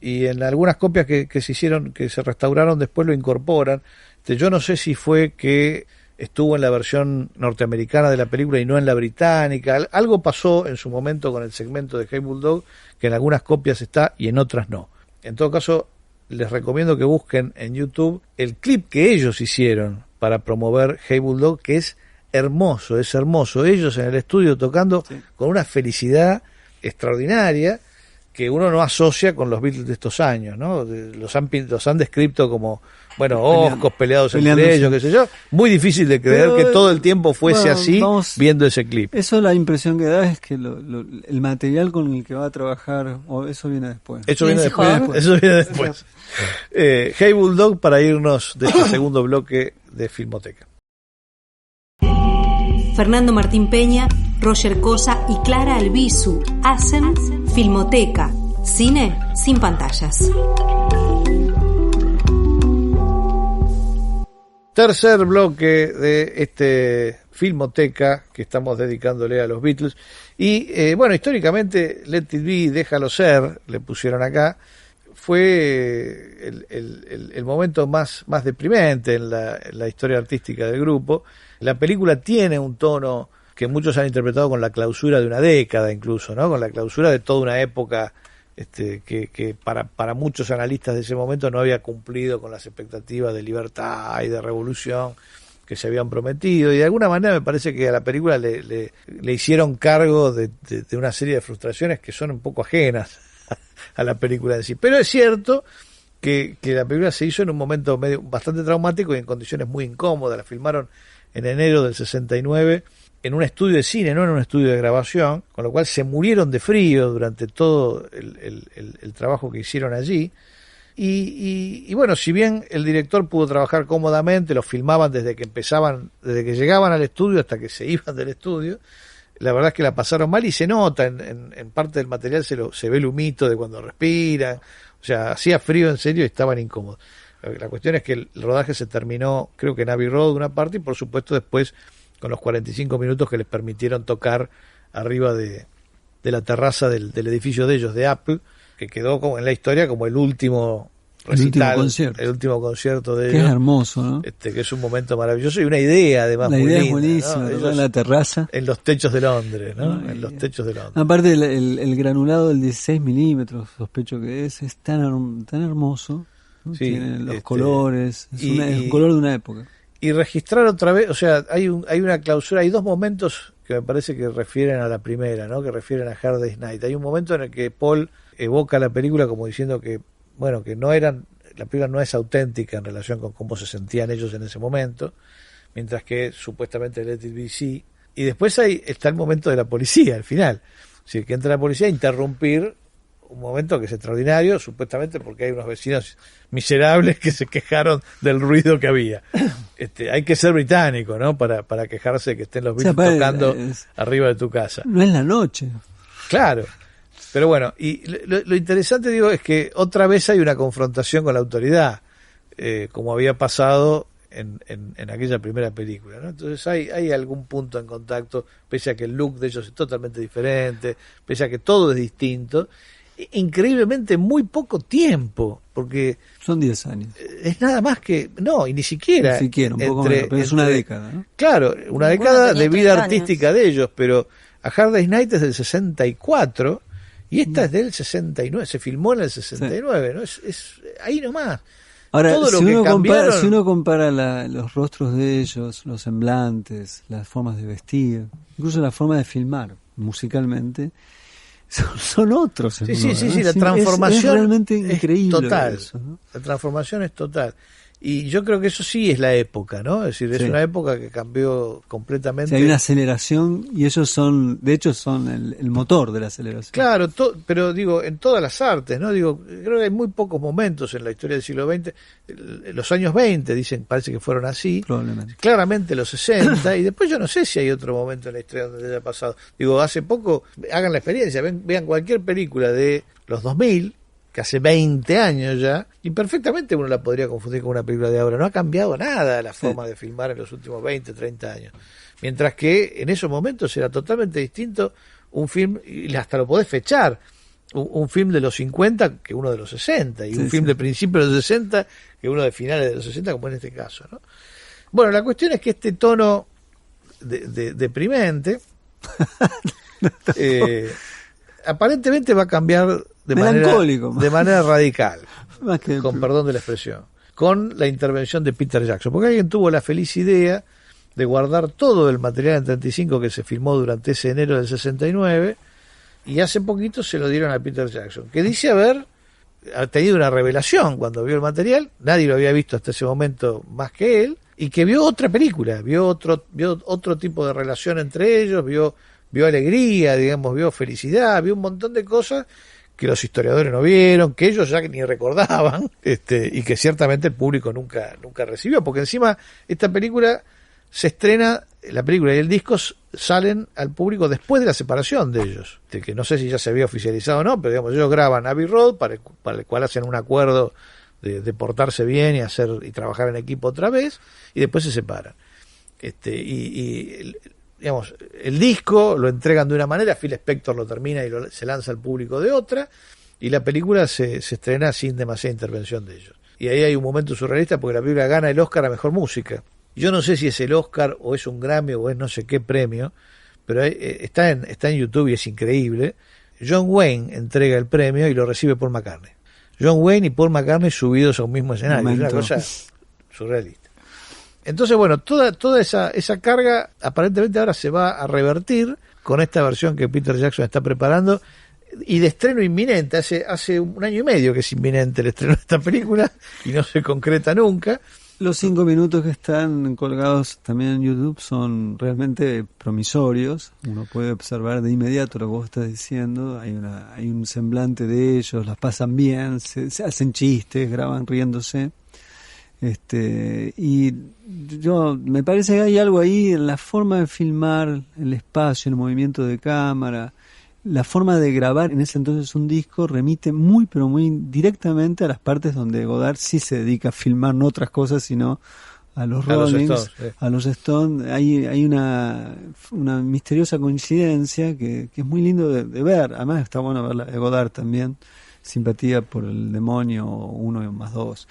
y en algunas copias que se hicieron, que se restauraron, después lo incorporan. Yo no sé si fue que estuvo en la versión norteamericana de la película y no en la británica. Algo pasó en su momento con el segmento de Hey Bulldog, que en algunas copias está y en otras no. En todo caso, les recomiendo que busquen en YouTube el clip que ellos hicieron para promover Hey Bulldog, que es hermoso. Ellos en el estudio tocando con una felicidad extraordinaria que uno no asocia con los Beatles de estos años, ¿no? Los han descrito como, bueno, oscos peleados entre ellos, qué sé yo. Muy difícil de creer que todo el tiempo fuese así, viendo ese clip. Eso, la impresión que da es que el material con el que va a trabajar, eso viene después. Eso viene después. Hey Bulldog, para irnos de este segundo bloque de Filmoteca. Fernando Martín Peña, Roger Cosa y Clara Albizu hacen Filmoteca, cine sin pantallas. Tercer bloque de este Filmoteca que estamos dedicándole a los Beatles. Y bueno, históricamente Let It Be, Déjalo Ser, le pusieron acá, fue el momento más deprimente en la historia artística del grupo. La película tiene un tono que muchos han interpretado con la clausura de una década incluso, ¿no? Con la clausura de toda una época que para muchos analistas de ese momento no había cumplido con las expectativas de libertad y de revolución que se habían prometido, y de alguna manera me parece que a la película le hicieron cargo de una serie de frustraciones que son un poco ajenas a la película en sí. Pero es cierto que la película se hizo en un momento bastante traumático y en condiciones muy incómodas. La filmaron en enero del 69 en un estudio de cine, no en un estudio de grabación, con lo cual se murieron de frío durante todo el trabajo que hicieron allí. Y bueno, si bien el director pudo trabajar cómodamente, los filmaban desde que llegaban al estudio hasta que se iban del estudio, la verdad es que la pasaron mal y se nota, en parte del material se ve el humito de cuando respiran, o sea, hacía frío en serio y estaban incómodos. La cuestión es que el rodaje se terminó, creo que en Abbey Road una parte, y por supuesto después con los 45 minutos que les permitieron tocar arriba de la terraza del edificio de ellos, de Apple, que quedó como en la historia como el último recital, el último concierto de ellos. Que es hermoso, ¿no? Que es un momento maravilloso y una idea además muy linda. La idea es buenísima, ¿no? Ellos en la terraza. En los techos de Londres, ¿no? En los techos de Londres. Aparte el granulado del 16 milímetros, sospecho que es tan hermoso, ¿no? Sí, tiene los colores, es un color de una época. Y registrar otra vez, o sea, hay una clausura, hay dos momentos que me parece que refieren a la primera, ¿no? Que refieren a Hard Day's Night. Hay un momento en el que Paul evoca la película como diciendo que, bueno, que la película no es auténtica en relación con cómo se sentían ellos en ese momento, mientras que supuestamente Let It Be sí. Y después está el momento de la policía, al final. Es decir, que entra la policía a interrumpir un momento que es extraordinario, supuestamente porque hay unos vecinos miserables que se quejaron del ruido que había. Hay que ser británico, ¿no? Para quejarse de que estén los Beatles tocando arriba de tu casa. No es la noche. Claro. Pero bueno, y lo interesante, digo, es que otra vez hay una confrontación con la autoridad, como había pasado en aquella primera película, ¿no? Entonces hay algún punto en contacto, pese a que el look de ellos es totalmente diferente, pese a que todo es distinto. Increíblemente muy poco tiempo, porque son 10 años. Es nada más que, no, y ni siquiera. Ni siquiera, un poco menos, pero es una década, ¿no? Claro, una década de vida artística de ellos, pero A Hard Day's Night es del 64 y esta es del 69, se filmó en el 69, ¿no? Es ahí nomás. Ahora, todo lo que cambiaron, si uno compara los rostros de ellos, los semblantes, las formas de vestir, incluso la forma de filmar musicalmente, son otros. Sí, la transformación es realmente increíble. Total, eso, ¿no? La transformación es total. Y yo creo que eso sí es la época, ¿no? Es decir, es una época que cambió completamente. Hay una aceleración y ellos de hecho son el motor de la aceleración. Claro, pero digo, en todas las artes, ¿no? Digo, creo que hay muy pocos momentos en la historia del siglo XX. Los años 20, dicen, parece que fueron así. Probablemente. Claramente los 60, y después yo no sé si hay otro momento en la historia donde haya pasado. Digo, hace poco, hagan la experiencia, vean cualquier película de los 2000, que hace 20 años ya, y perfectamente uno la podría confundir con una película de ahora. No ha cambiado nada la forma de filmar en los últimos 20, 30 años. Mientras que en esos momentos era totalmente distinto un film, y hasta lo podés fechar, un film de los 50 que uno de los 60, y un film de principios de los 60 que uno de finales de los 60, como en este caso, ¿no? Bueno, la cuestión es que este tono deprimente aparentemente va a cambiar de manera radical, con perdón de la expresión, con la intervención de Peter Jackson, porque alguien tuvo la feliz idea de guardar todo el material en 35 que se filmó durante ese enero del 69, y hace poquito se lo dieron a Peter Jackson, que dice haber tenido una revelación cuando vio el material. Nadie lo había visto hasta ese momento más que él, y que vio otra película, vio otro tipo de relación entre ellos, vio alegría, digamos, vio felicidad, vio un montón de cosas que los historiadores no vieron, que ellos ya ni recordaban, y que ciertamente el público nunca recibió, porque encima esta película se estrena, la película y el disco salen al público después de la separación de ellos, que no sé si ya se había oficializado o no, pero digamos, ellos graban Abbey Road, para el cual hacen un acuerdo de portarse bien y trabajar en equipo otra vez, y después se separan. Digamos, el disco lo entregan de una manera, Phil Spector lo termina y se lanza al público de otra, y la película se estrena sin demasiada intervención de ellos. Y ahí hay un momento surrealista porque la película gana el Oscar a Mejor Música. Yo no sé si es el Oscar o es un Grammy o es no sé qué premio, pero está en YouTube y es increíble. John Wayne entrega el premio y lo recibe Paul McCartney. John Wayne y Paul McCartney subidos a un mismo escenario, es una cosa surrealista. Entonces, bueno, toda esa carga aparentemente ahora se va a revertir con esta versión que Peter Jackson está preparando y de estreno inminente. Hace 1 año y medio que es inminente el estreno de esta película y no se concreta nunca. Los 5 minutos que están colgados también en YouTube son realmente promisorios. Uno puede observar de inmediato lo que vos estás diciendo. Hay un semblante de ellos, las pasan bien, se hacen chistes, graban riéndose. Y me parece que hay algo ahí en la forma de filmar el espacio, el movimiento de cámara, la forma de grabar en ese entonces un disco remite muy pero muy directamente a las partes donde Godard sí se dedica a filmar no otras cosas sino a los Rollings, a los Stones. Hay una misteriosa coincidencia que es muy lindo de ver. Además está bueno verla de Godard también, Simpatía por el demonio 1 más 2.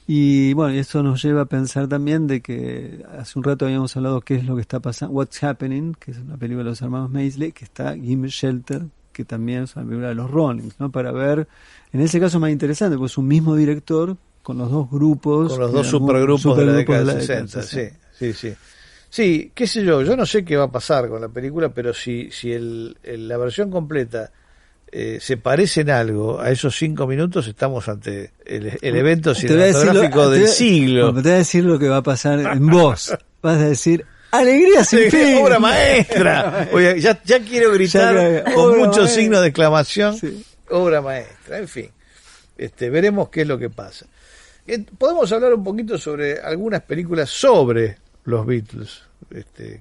Y bueno, esto nos lleva a pensar también de que hace un rato habíamos hablado qué es lo que está pasando, What's Happening, que es una película de los hermanos Maisel, que está Gimme Shelter, que también es una película de los Rollings, ¿no? Para ver, en ese caso más interesante, pues un mismo director con los dos grupos. Con los dos supergrupos de la década del 60, sí. Sí, qué sé yo no sé qué va a pasar con la película, pero si la versión completa se parece en algo a esos 5 minutos, estamos ante el evento cinematográfico del siglo. Te voy a decir lo que va a pasar en voz. Vas a decir, alegría sin fin. ¡Obra maestra! Oye, ya quiero gritar con muchos signos de exclamación. Sí. Obra maestra, en fin. Veremos qué es lo que pasa. Podemos hablar un poquito sobre algunas películas sobre los Beatles,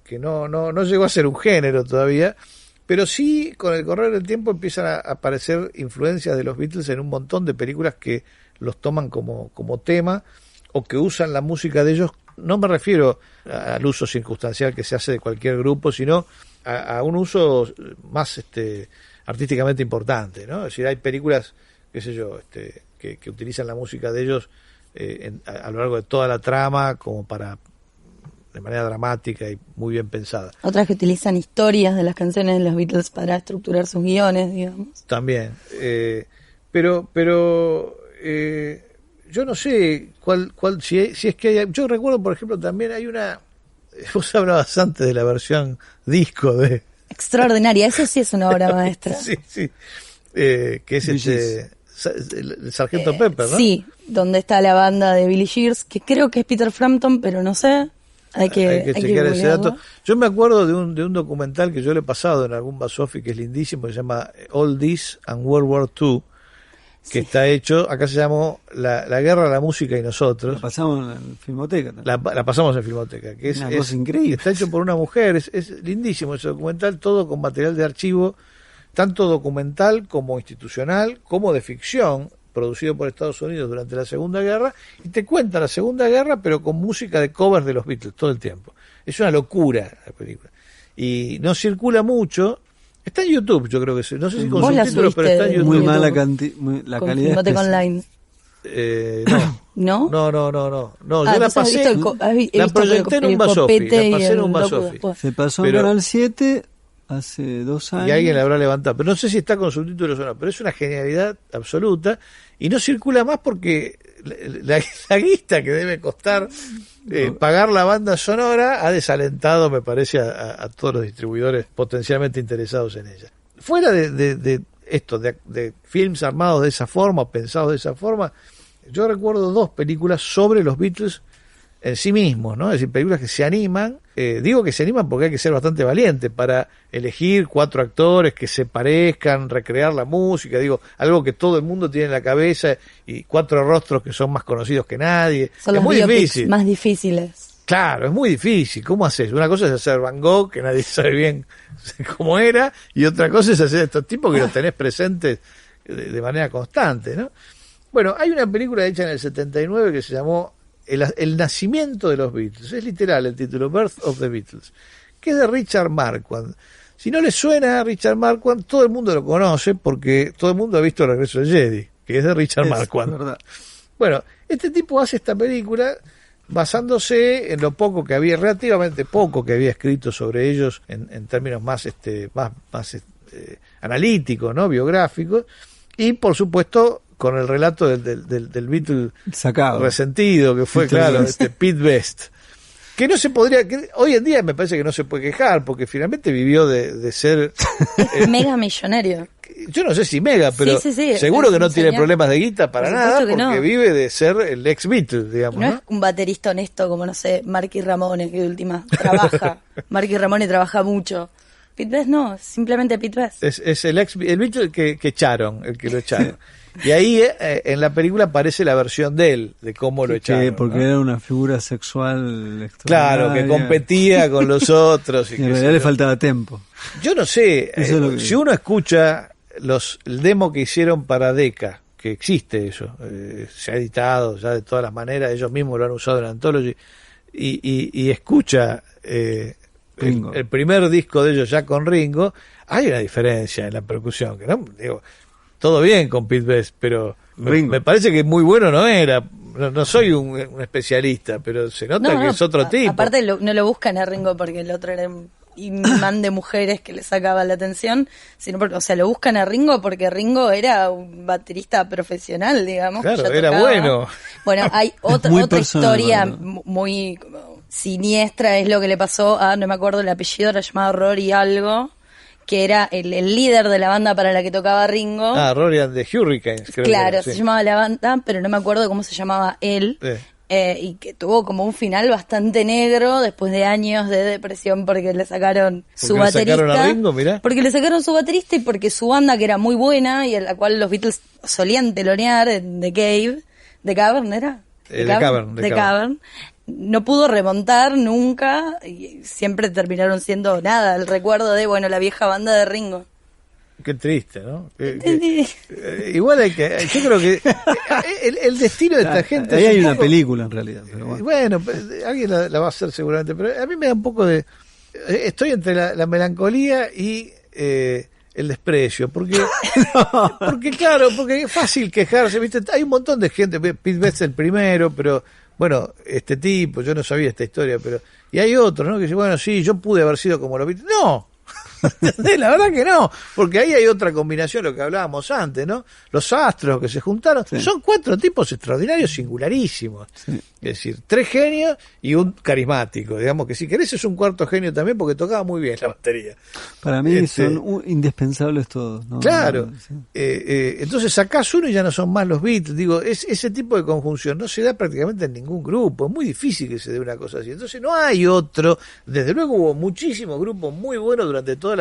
que no llegó a ser un género todavía, pero sí, con el correr del tiempo empiezan a aparecer influencias de los Beatles en un montón de películas que los toman como tema o que usan la música de ellos. No me refiero al uso circunstancial que se hace de cualquier grupo, sino a un uso más artísticamente importante, ¿no? Es decir, hay películas, qué sé yo, que utilizan la música de ellos a lo largo de toda la trama como de manera dramática y muy bien pensada. Otras que utilizan historias de las canciones de los Beatles para estructurar sus guiones, digamos. También. Pero yo no sé si es que hay. Yo recuerdo, por ejemplo, también hay una. Vos hablabas antes de la versión disco de. Extraordinaria, eso sí es una obra maestra. Sí. Que es el Sargento Pepper, ¿no? Sí, donde está la banda de Billy Shears, que creo que es Peter Frampton, pero no sé. Hay que chequear ese dato. Yo me acuerdo de un documental que yo le he pasado en algún Basofi, que es lindísimo, que se llama All This and World War II, que está hecho, acá se llamó la Guerra, la Música y Nosotros. La pasamos en Filmoteca también. La pasamos en Filmoteca, que es una cosa increíble. Está hecho por una mujer, es lindísimo ese documental, todo con material de archivo, tanto documental como institucional, como de ficción, producido por Estados Unidos durante la Segunda Guerra, y te cuenta la Segunda Guerra, pero con música de covers de los Beatles todo el tiempo. Es una locura la película. Y no circula mucho. Está en YouTube, yo creo que sí. No sé si con subtítulos, pero está en YouTube. Muy mala la calidad. Online. No. ¿No? No, yo la pasé. La proyecté en un Basofi. Se pasó en Canal 7 hace 2 años. Y alguien la habrá levantado. Pero no sé si está con subtítulos o no. Pero es una genialidad absoluta. Y no circula más porque la guita que debe costar pagar la banda sonora ha desalentado, me parece, a todos los distribuidores potencialmente interesados en ella. Fuera de esto, de films armados de esa forma, pensados de esa forma, yo recuerdo 2 películas sobre los Beatles en sí mismos, ¿no? Es decir, películas que se animan. Digo que se animan porque hay que ser bastante valiente para elegir 4 actores que se parezcan, recrear la música, digo, algo que todo el mundo tiene en la cabeza, y 4 rostros que son más conocidos que nadie. Son es los muy difícil. Más difíciles. Claro, es muy difícil. ¿Cómo haces? Una cosa es hacer Van Gogh, que nadie sabe bien cómo era, y otra cosa es hacer estos tipos que los tenés presentes de manera constante, ¿no? Bueno, hay una película hecha en el 79 que se llamó El nacimiento de los Beatles. Es literal el título, Birth of the Beatles, que es de Richard Marquand. Si no le suena a Richard Marquand, todo el mundo lo conoce porque todo el mundo ha visto El regreso del Jedi, que es de Richard Marquand. Verdad. Bueno, este tipo hace esta película basándose en lo poco que había, relativamente poco que había escrito sobre ellos en términos más analíticos, ¿no? Biográficos, y por supuesto con el relato del Beatle sacado, resentido, que fue, Peter claro, Best. Pete Best, que no se podría, que hoy en día me parece que no se puede quejar, porque finalmente vivió de ser mega millonario. yo no sé si mega, pero sí, seguro que no tiene señor. problemas de guita para Por nada, supuesto que porque no. vive de ser el ex Beatle, digamos, No ¿no? es un baterista honesto como, no sé, Marky Ramone, que de última trabaja. Marky Ramone trabaja mucho. Pete Best no, simplemente Pete Best. Es el Beatle que echaron, el que lo echaron. Y ahí en la película aparece la versión de él, de cómo lo echaron. Porque ¿no? era una figura sexual Claro, que competía con los otros. Y Y que en realidad le faltaba tiempo. Yo no sé, Eso es lo que- si uno escucha el demo que hicieron para Decca, que existe eso, se ha editado ya de todas las maneras, ellos mismos lo han usado en Anthology, y escucha Ringo. el primer disco de ellos ya con Ringo, hay una diferencia en la percusión, que no, digo, todo bien con Pete Best, pero me parece que muy bueno no era. No soy un especialista, pero se nota que es otro tipo. Aparte no lo buscan a Ringo porque el otro era un imán de mujeres que le sacaba la atención, sino porque, o sea, lo buscan a Ringo porque Ringo era un baterista profesional, digamos. Claro, que ya era tocaba. bueno. Bueno, hay otra Muy personal, historia ¿verdad? muy como siniestra, es lo que le pasó a, no me acuerdo el apellido, era llamado Rory algo, que era el líder de la banda para la que tocaba Ringo. Rory and the Hurricanes, creo. Claro, que era, se sí. llamaba la banda, pero no me acuerdo cómo se llamaba él. Y que tuvo como un final bastante negro después de años de depresión porque le sacaron su ¿Porque le baterista. sacaron a Ringo, mirá? Porque le sacaron su baterista y porque su banda, que era muy buena y en la cual los Beatles solían telonear, en The Cavern, ¿era? The Cavern. No pudo remontar nunca y siempre terminaron siendo nada, el recuerdo de, bueno, la vieja banda de Ringo. Qué triste, ¿no? Igual hay que, yo creo que el destino de esta gente Ahí es hay un una poco- película en realidad. Pero bueno. Bueno, alguien la va a hacer seguramente, pero a mí me da un poco de... Estoy entre la melancolía y el desprecio, porque claro, porque es fácil quejarse, ¿viste? Hay un montón de gente, Pete Best el primero, pero bueno, este tipo, yo no sabía esta historia, pero... Y hay otros, ¿no? Que dicen, bueno, sí, yo pude haber sido como los Beatles. ¡No! La verdad que no, porque ahí hay otra combinación, lo que hablábamos antes, ¿no? Los astros que se juntaron, Sí. son 4 tipos extraordinarios, singularísimos. Sí. Es decir, 3 genios y un carismático, digamos que si querés es un cuarto genio también porque tocaba muy bien la batería. Para mí Este- son indispensables todos. ¿no? Claro, Sí. entonces sacás uno y ya no son más los Beatles. Digo, ese tipo de conjunción no se da prácticamente en ningún grupo, es muy difícil que se dé una cosa así. Entonces no hay otro, desde luego hubo muchísimos grupos muy buenos durante toda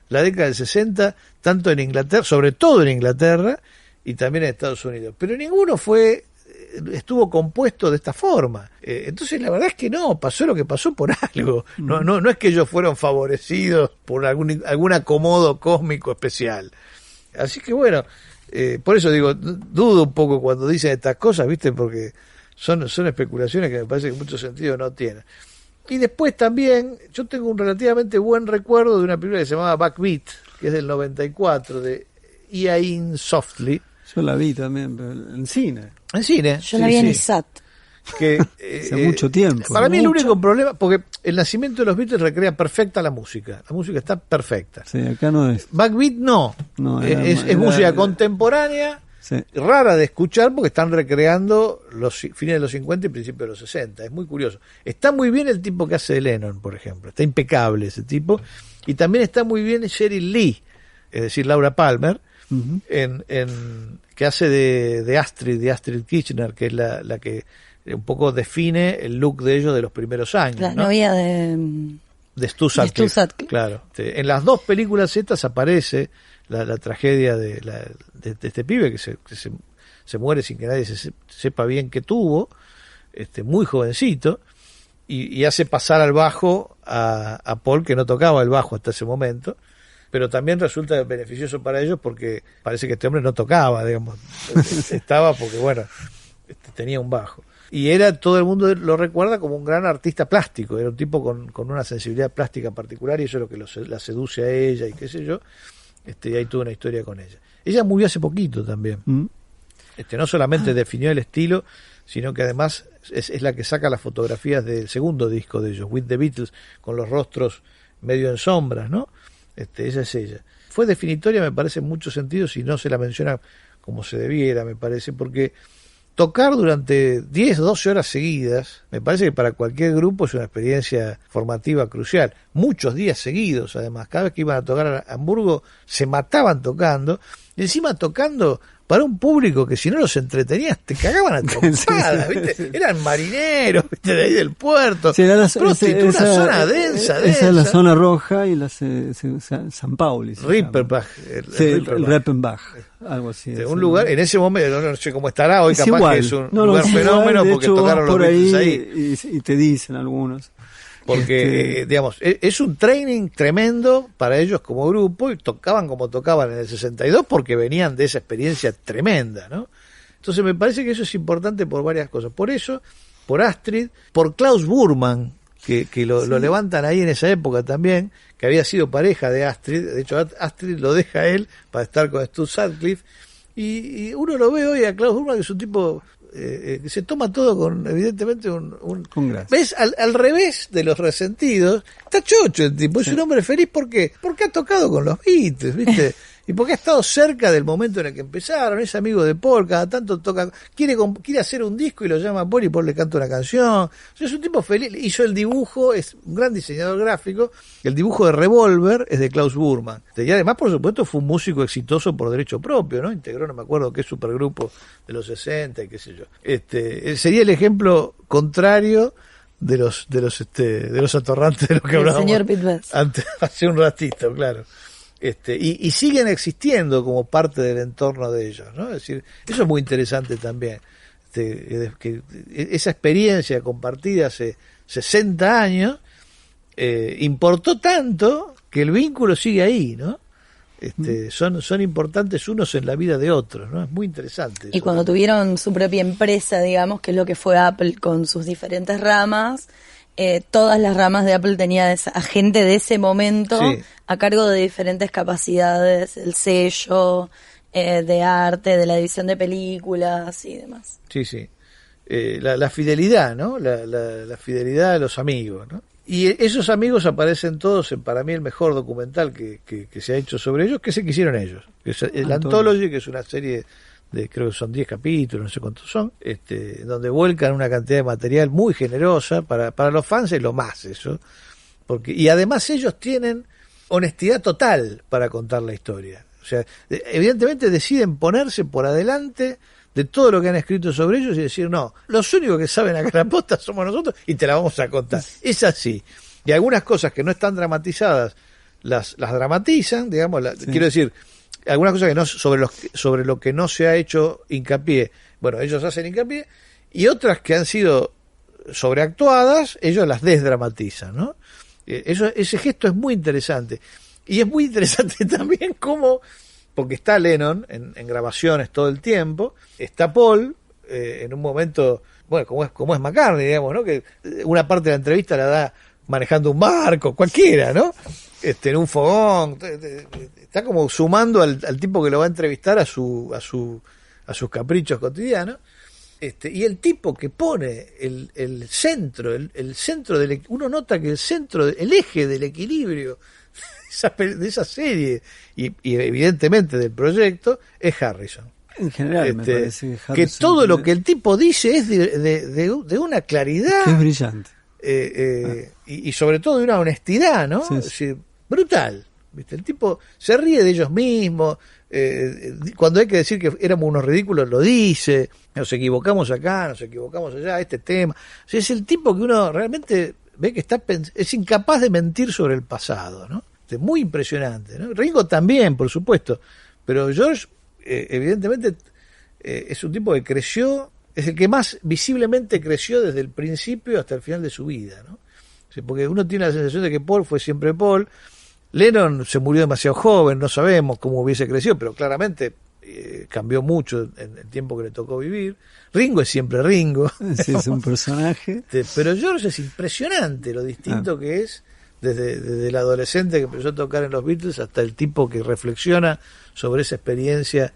la década del 60, tanto en Inglaterra, sobre todo en Inglaterra y también en Estados Unidos, pero ninguno estuvo compuesto de esta forma. Entonces la verdad es que no, pasó lo que pasó por algo. No es que ellos fueron favorecidos por algún acomodo cósmico especial. Así que bueno, por eso digo, dudo un poco cuando dicen estas cosas, ¿viste? Porque son especulaciones que me parece que mucho sentido no tienen. Y después también, yo tengo un relativamente buen recuerdo de una película que se llamaba Backbeat, que es del 94, de Ian Softly, Yo la vi también, pero en cine. en cine. Yo la vi en ISAT. Que, Hace mucho tiempo. Para mí el Mucho. único problema, porque el nacimiento de los Beatles recrea perfecta la música está perfecta. Sí, acá no es. Backbeat no, No, es era- música contemporánea, Sí. rara de escuchar porque están recreando los fines de los 50 y principios de los 60, es muy curioso. Está muy bien el tipo que hace de Lennon, por ejemplo, está impecable ese tipo, y también está muy bien Sheryl Lee, es decir, Laura Palmer, Ujú. que hace de Astrid Kirchner, que es la que un poco define el look de ellos de los primeros años, La ¿no? novia de... De Stu De Stu Sutcliffe, Sutcliffe. claro. En las dos películas estas aparece la tragedia de este pibe que se muere sin que nadie sepa bien qué tuvo, muy jovencito, y hace pasar al bajo a Paul, que no tocaba el bajo hasta ese momento, pero también resulta beneficioso para ellos porque parece que este hombre no tocaba, digamos, estaba porque, bueno, tenía un bajo. Y todo el mundo lo recuerda como un gran artista plástico, era un tipo con una sensibilidad plástica particular, y eso es lo que la seduce a ella y qué sé yo, y ahí tuvo una historia con ella. Ella murió hace poquito también. No solamente definió el estilo, sino que además es la que saca las fotografías del segundo disco de ellos, With the Beatles, con los rostros medio en sombras, ¿no? Esa es ella. Fue definitoria, me parece, en muchos sentidos, y no se la menciona como se debiera, me parece, porque tocar durante 10, 12 horas seguidas, me parece que para cualquier grupo es una experiencia formativa crucial. Muchos días seguidos, además, cada vez que iban a tocar a Hamburgo, se mataban tocando, y encima tocando para un público que si no los entretenías te cagaban a trompadas, ¿viste? Eran marineros, ¿viste? De ahí del puerto, sí, una zona densa. Esa es la zona roja y la San Pauli. Rippenbach. El Rippenbach, algo así. Un lugar, en ese momento, no sé cómo estará hoy, capaz igual. Que es un lugar fenómeno, igual, porque hecho, tocaron los Beatles ahí. Y te dicen algunos. Porque, digamos, es un training tremendo para ellos como grupo, y tocaban como tocaban en el 62 porque venían de esa experiencia tremenda, ¿no? Entonces me parece que eso es importante por varias cosas. Por eso, por Astrid, por Klaus Burman, que lo levantan ahí en esa época también, que había sido pareja de Astrid. De hecho, Astrid lo deja a él para estar con Stu Sutcliffe. Y uno lo ve hoy a Klaus Burman, que es un tipo que se toma todo con, evidentemente, con gracia. ¿Ves? Al revés de los resentidos, está chocho el tipo, es un hombre feliz porque ha tocado con los Beatles, ¿viste? Y porque ha estado cerca del momento en el que empezaron, es amigo de Paul, cada tanto toca, quiere hacer un disco y lo llama a Paul y Paul le canta una canción. O sea, es un tipo feliz, hizo el dibujo, es un gran diseñador gráfico, el dibujo de Revolver es de Klaus Burman. Y además, por supuesto, fue un músico exitoso por derecho propio, ¿no? Integró, no me acuerdo qué supergrupo de los 60 y qué sé yo. Sería el ejemplo contrario de los atorrantes de los que hablábamos señor Pete Best. Antes, hace un ratito, claro. Y siguen existiendo como parte del entorno de ellos, ¿no? Es decir, eso es muy interesante también, que esa experiencia compartida hace 60 años importó tanto que el vínculo sigue ahí, ¿no? Son importantes unos en la vida de otros, ¿no? Es muy interesante eso. Y cuando tuvieron su propia empresa, digamos, que es lo que fue Apple con sus diferentes ramas, todas las ramas de Apple tenía a gente de ese momento a cargo de diferentes capacidades, el sello, de arte, de la edición de películas y demás. Sí. La fidelidad, ¿no? La fidelidad de los amigos, ¿no? Y esos amigos aparecen todos en, para mí, el mejor documental que se ha hecho sobre ellos, que es el que hicieron ellos. Que es el Anthology, que es una serie de, creo que son 10 capítulos, no sé cuántos son, donde vuelcan una cantidad de material muy generosa. Para los fans es lo más eso. Y además ellos tienen honestidad total para contar la historia. O sea, evidentemente deciden ponerse por adelante de todo lo que han escrito sobre ellos y decir, no, los únicos que saben acá la posta somos nosotros y te la vamos a contar. Es así. Y algunas cosas que no están dramatizadas las dramatizan, digamos, quiero decir, algunas cosas que no sobre lo que no se ha hecho hincapié, bueno, ellos hacen hincapié, y otras que han sido sobreactuadas, ellos las desdramatizan, ¿no? Ese gesto es muy interesante. Y es muy interesante también cómo, porque está Lennon en grabaciones todo el tiempo, está Paul en un momento, bueno, como es McCartney, digamos, ¿no? Que una parte de la entrevista la da manejando un barco, cualquiera, ¿no? En un fogón, está como sumando al tipo que lo va a entrevistar a sus caprichos cotidianos. Y el tipo que pone el centro, el centro uno nota que el eje del equilibrio de esa serie y evidentemente del proyecto es Harrison. En general me parece que Harrison, que todo lo que el tipo dice es de una claridad, que es brillante, y sobre todo de una honestidad, ¿no? Sí. Es decir, brutal, ¿viste? El tipo se ríe de ellos mismos, cuando hay que decir que éramos unos ridículos lo dice, nos equivocamos acá, nos equivocamos allá, este tema. O sea, es el tipo que uno realmente ve que es incapaz de mentir sobre el pasado, ¿no? Es muy impresionante, ¿no? Ringo también, por supuesto, pero George evidentemente es un tipo que creció, es el que más visiblemente creció desde el principio hasta el final de su vida, ¿no? O sea, porque uno tiene la sensación de que Paul fue siempre Paul, Lennon se murió demasiado joven, no sabemos cómo hubiese crecido, pero claramente cambió mucho en el tiempo que le tocó vivir. Ringo es siempre Ringo. Sí, es un personaje. Pero George es impresionante lo distinto que es desde el adolescente que empezó a tocar en los Beatles hasta el tipo que reflexiona sobre esa experiencia.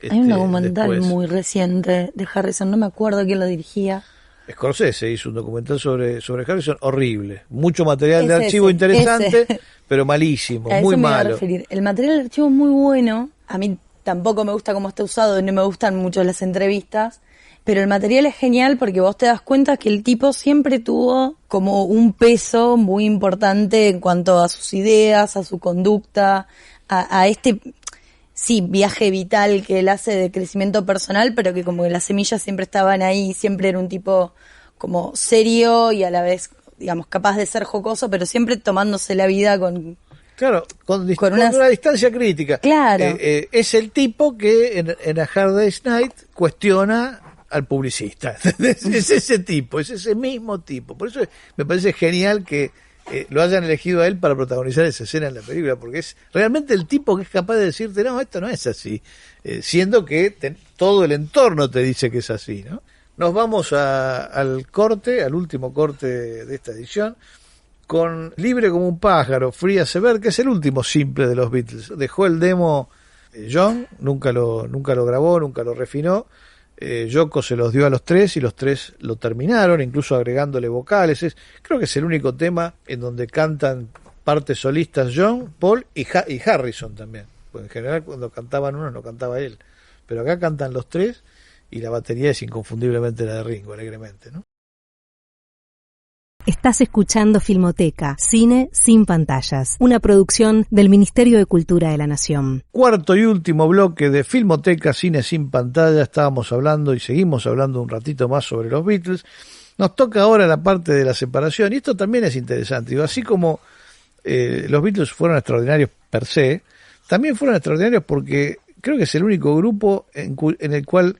Hay un documental después. muy reciente de Harrison, no me acuerdo quién lo dirigía. Scorsese hizo un documental sobre Harrison, horrible. Mucho material de Es archivo ese, interesante, ese. pero malísimo, A eso muy me iba a malo. referir. El material de archivo es muy bueno. A mí tampoco me gusta cómo está usado y no me gustan mucho las entrevistas. Pero el material es genial porque vos te das cuenta que el tipo siempre tuvo como un peso muy importante en cuanto a sus ideas, a su conducta, a este viaje vital que él hace de crecimiento personal, pero que como que las semillas siempre estaban ahí, siempre era un tipo como serio y a la vez, digamos, capaz de ser jocoso, pero siempre tomándose la vida con... Claro, con una una distancia crítica. Claro. Es el tipo que en A Hard Day's Night cuestiona al publicista. Es ese tipo, es ese mismo tipo. Por eso me parece genial que lo hayan elegido a él para protagonizar esa escena en la película, porque es realmente el tipo que es capaz de decirte, no, esto no es así, siendo que todo el entorno te dice que es así, ¿no? Nos vamos al corte, al último corte de esta edición, con Libre como un pájaro, Free as a Bird, que es el último simple de los Beatles. Dejó el demo John, nunca lo grabó, nunca lo refinó. Yoko se los dio a los tres y los tres lo terminaron, incluso agregándole vocales. Creo que es el único tema en donde cantan partes solistas John, Paul y Harrison también. Pues en general cuando cantaban uno no cantaba él. Pero acá cantan los tres y la batería es inconfundiblemente la de Ringo, alegremente, ¿no? Estás escuchando Filmoteca, cine sin pantallas, una producción del Ministerio de Cultura de la Nación. Cuarto y último bloque de Filmoteca, cine sin pantalla. Estábamos hablando y seguimos hablando un ratito más sobre los Beatles. Nos toca ahora la parte de la separación y esto también es interesante. Digo, así como los Beatles fueron extraordinarios per se, también fueron extraordinarios porque creo que es el único grupo en el cual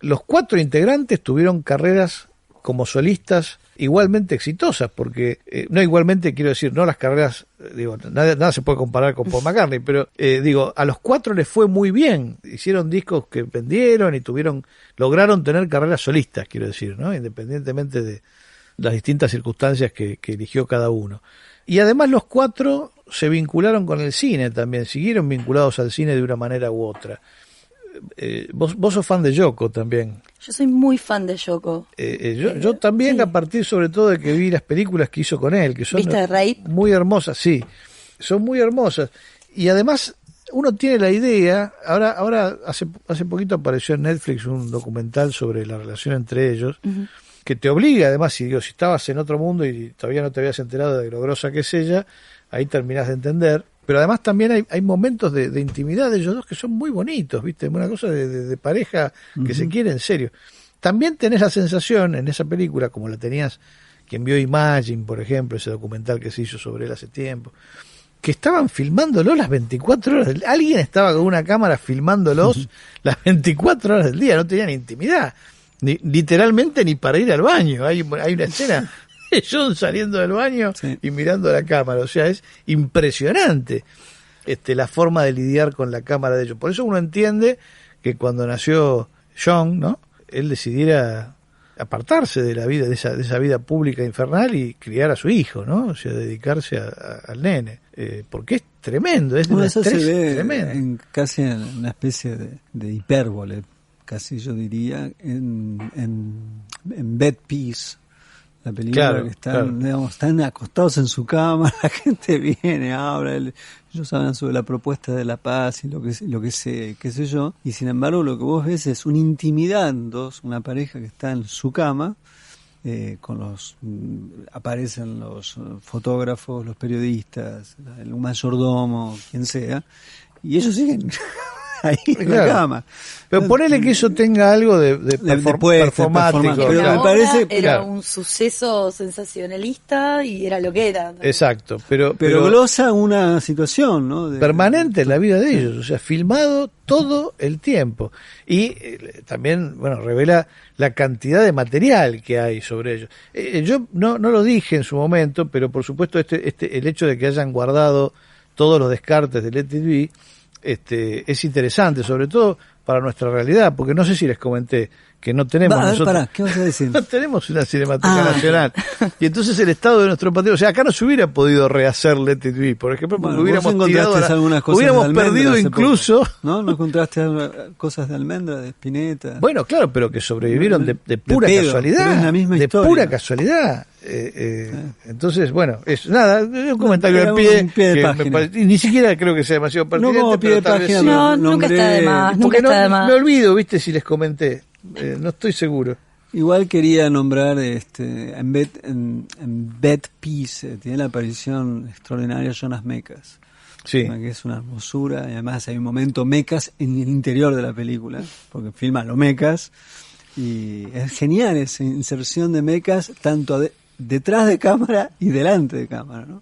los 4 integrantes tuvieron carreras como solistas igualmente exitosas, porque no igualmente, quiero decir, no las carreras, digo, nada se puede comparar con Paul McCartney, pero digo, a los 4 les fue muy bien, hicieron discos que vendieron y lograron tener carreras solistas, quiero decir, ¿no? Independientemente de las distintas circunstancias que eligió cada uno. Y además los 4 se vincularon con el cine también, siguieron vinculados al cine de una manera u otra. Vos sos fan de Yoko también. Yo soy muy fan de Yoko. Yo también, sí. A partir sobre todo de que vi las películas que hizo con él, que son muy hermosas, sí, son muy hermosas. Y además uno tiene la idea, ahora hace poquito apareció en Netflix un documental sobre la relación entre ellos, que te obliga, además, si estabas en otro mundo y todavía no te habías enterado de lo grosa que es ella, ahí terminás de entender. Pero además también hay momentos de intimidad de ellos dos que son muy bonitos, ¿viste? Una cosa de pareja que se quiere en serio. También tenés la sensación en esa película, como la tenías quien vio Imagine, por ejemplo, ese documental que se hizo sobre él hace tiempo, que estaban filmándolo las 24 horas del día. Alguien estaba con una cámara filmándolos las 24 horas del día, no tenían intimidad, literalmente ni para ir al baño. Hay una escena John saliendo del baño y mirando a la cámara, o sea, es impresionante la forma de lidiar con la cámara de ellos. Por eso uno entiende que cuando nació John, ¿no?, él decidiera apartarse de la vida, de esa vida pública infernal y criar a su hijo, ¿no? O sea, dedicarse al nene, porque es tremendo, es de un estrés tremendo. Casi en una especie de hipérbole, casi yo diría, en Bed Peace, la película, claro, que están, digamos, están acostados en su cama, la gente viene, habla, ellos hablan sobre la propuesta de la paz y lo que sé, qué sé yo, y sin embargo lo que vos ves es una intimidad, una pareja que está en su cama, aparecen los fotógrafos, los periodistas, el mayordomo, quien sea, y ellos siguen ahí en la cama. Pero ponele que eso tenga algo de performático. Pero me parece era un suceso sensacionalista y era lo que era. Exacto, pero glosa una situación, ¿no? Permanente en la vida de ellos, o sea, filmado todo el tiempo. Y también, bueno, revela la cantidad de material que hay sobre ellos. Yo no lo dije en su momento, pero por supuesto el hecho de que hayan guardado todos los descartes de Let It Be, es interesante, sobre todo para nuestra realidad, porque no sé si les comenté que no tenemos nosotros, ¿qué vas a decir? no tenemos una Cinemateca Nacional, y entonces el estado de nuestro patrimonio, o sea, acá no se hubiera podido rehacer Let It Be, por ejemplo, porque hubiéramos tirado algunas cosas hubiéramos perdido incluso, ¿no encontraste cosas de Almendra, de Spinetta? Bueno, claro, pero que sobrevivieron de pura casualidad, es la misma de historia. pura casualidad. Entonces, bueno, es nada, un comentario al pie, que me parece, y ni siquiera creo que sea demasiado pertinente, como pie de pero tal vez página, sí. No, nunca está de más, nunca Porque está de más. me olvido, viste, si les comenté, no estoy seguro. Igual quería nombrar en Bad Peace, tiene la aparición extraordinaria de Jonas Mekas. Sí. Que es una hermosura, y además hay un momento mecas en el interior de la película, porque filman los mecas, y es genial esa inserción de mecas tanto detrás de cámara y delante de cámara, ¿no?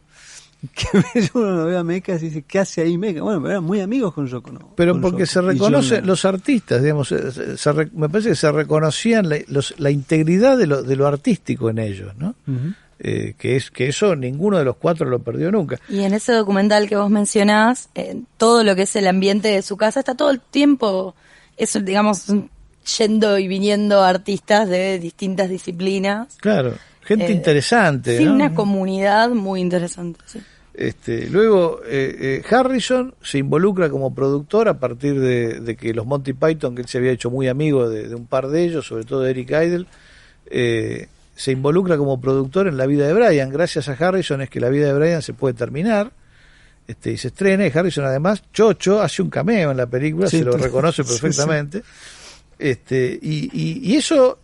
Que uno lo ve a Mecas y dice, ¿qué hace ahí Mecas? Bueno, pero eran muy amigos con Yoko, ¿no? Pero con porque Yoko. se reconocen los artistas, digamos, me parece que se reconocían la integridad de lo artístico en ellos, ¿no? Uh-huh. Que eso ninguno de los cuatro lo perdió nunca. Y en ese documental que vos mencionás, todo lo que es el ambiente de su casa está todo el tiempo, eso, digamos, yendo y viniendo artistas de distintas disciplinas. Claro, gente interesante. Sí, ¿no? una comunidad muy interesante, sí. Luego Harrison se involucra como productor a partir de que los Monty Python, que él se había hecho muy amigo de un par de ellos, sobre todo de Eric Idle, se involucra como productor en La vida de Brian. Gracias a Harrison es que La vida de Brian se puede terminar y se estrena, y Harrison además, chocho, hace un cameo en la película, sí, se lo reconoce perfectamente. Sí, sí. Y eso,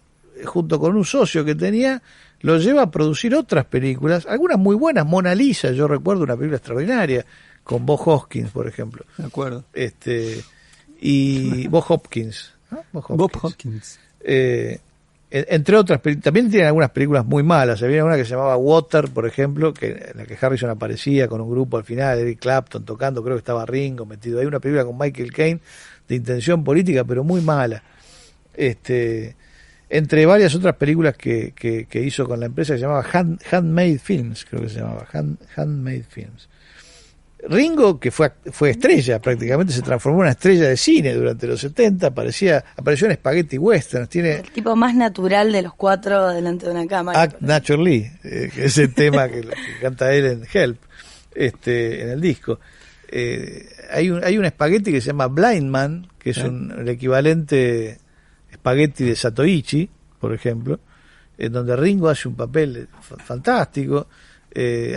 junto con un socio que tenía, lo lleva a producir otras películas, algunas muy buenas. Mona Lisa, yo recuerdo una película extraordinaria, con Bob Hoskins, por ejemplo. De acuerdo. Y Bob Hopkins, ¿no? Bob Hopkins. Entre otras, también tienen algunas películas muy malas. Había una que se llamaba Water, por ejemplo, en la que Harrison aparecía con un grupo al final, Eric Clapton tocando, creo que estaba Ringo metido. Hay una película con Michael Caine de intención política, pero muy mala. Entre varias otras películas que hizo con la empresa que se llamaba Handmade Films, creo que se llamaba Handmade Films. Ringo, que fue estrella, prácticamente se transformó en una estrella de cine durante los 70, apareció en Spaghetti Westerns. Tiene el tipo más natural de los cuatro delante de una cámara. Act Naturally, que es el tema que canta él en Help, en el disco. Hay un Spaghetti que se llama Blind Man, que es el equivalente Spaghetti de Satoichi, por ejemplo, en donde Ringo hace un papel fantástico.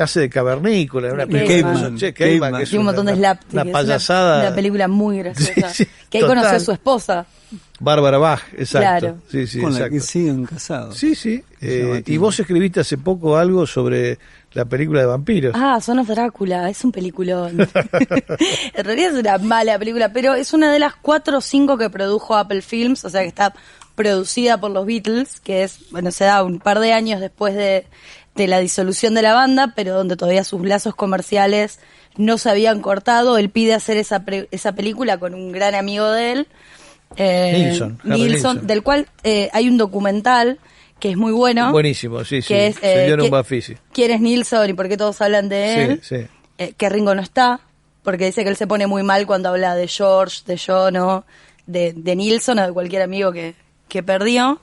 Hace de cavernícola en una película que es un montón de slapstick, una payasada, una película muy graciosa, sí, que ahí conoció a su esposa, Bárbara Bach, exacto, claro. Sí, con exacto. la que siguen casados. Sí. Y vos escribiste hace poco algo sobre la película de vampiros. Son of Drácula, es un peliculón. En realidad es una mala película, pero es una de las 4 o 5 que produjo Apple Films, o sea que está producida por los Beatles, que se da un par de años después de la disolución de la banda, pero donde todavía sus lazos comerciales no se habían cortado. Él pide hacer esa película con un gran amigo de él, Nilsson, del cual hay un documental que es muy bueno. Buenísimo, sí, que es, Señor Bafisi. ¿Quién es Nilsson y por qué todos hablan de él? Sí. Que Ringo no está, porque dice que él se pone muy mal cuando habla de George, de John, o de Nilsson o de cualquier amigo que perdió.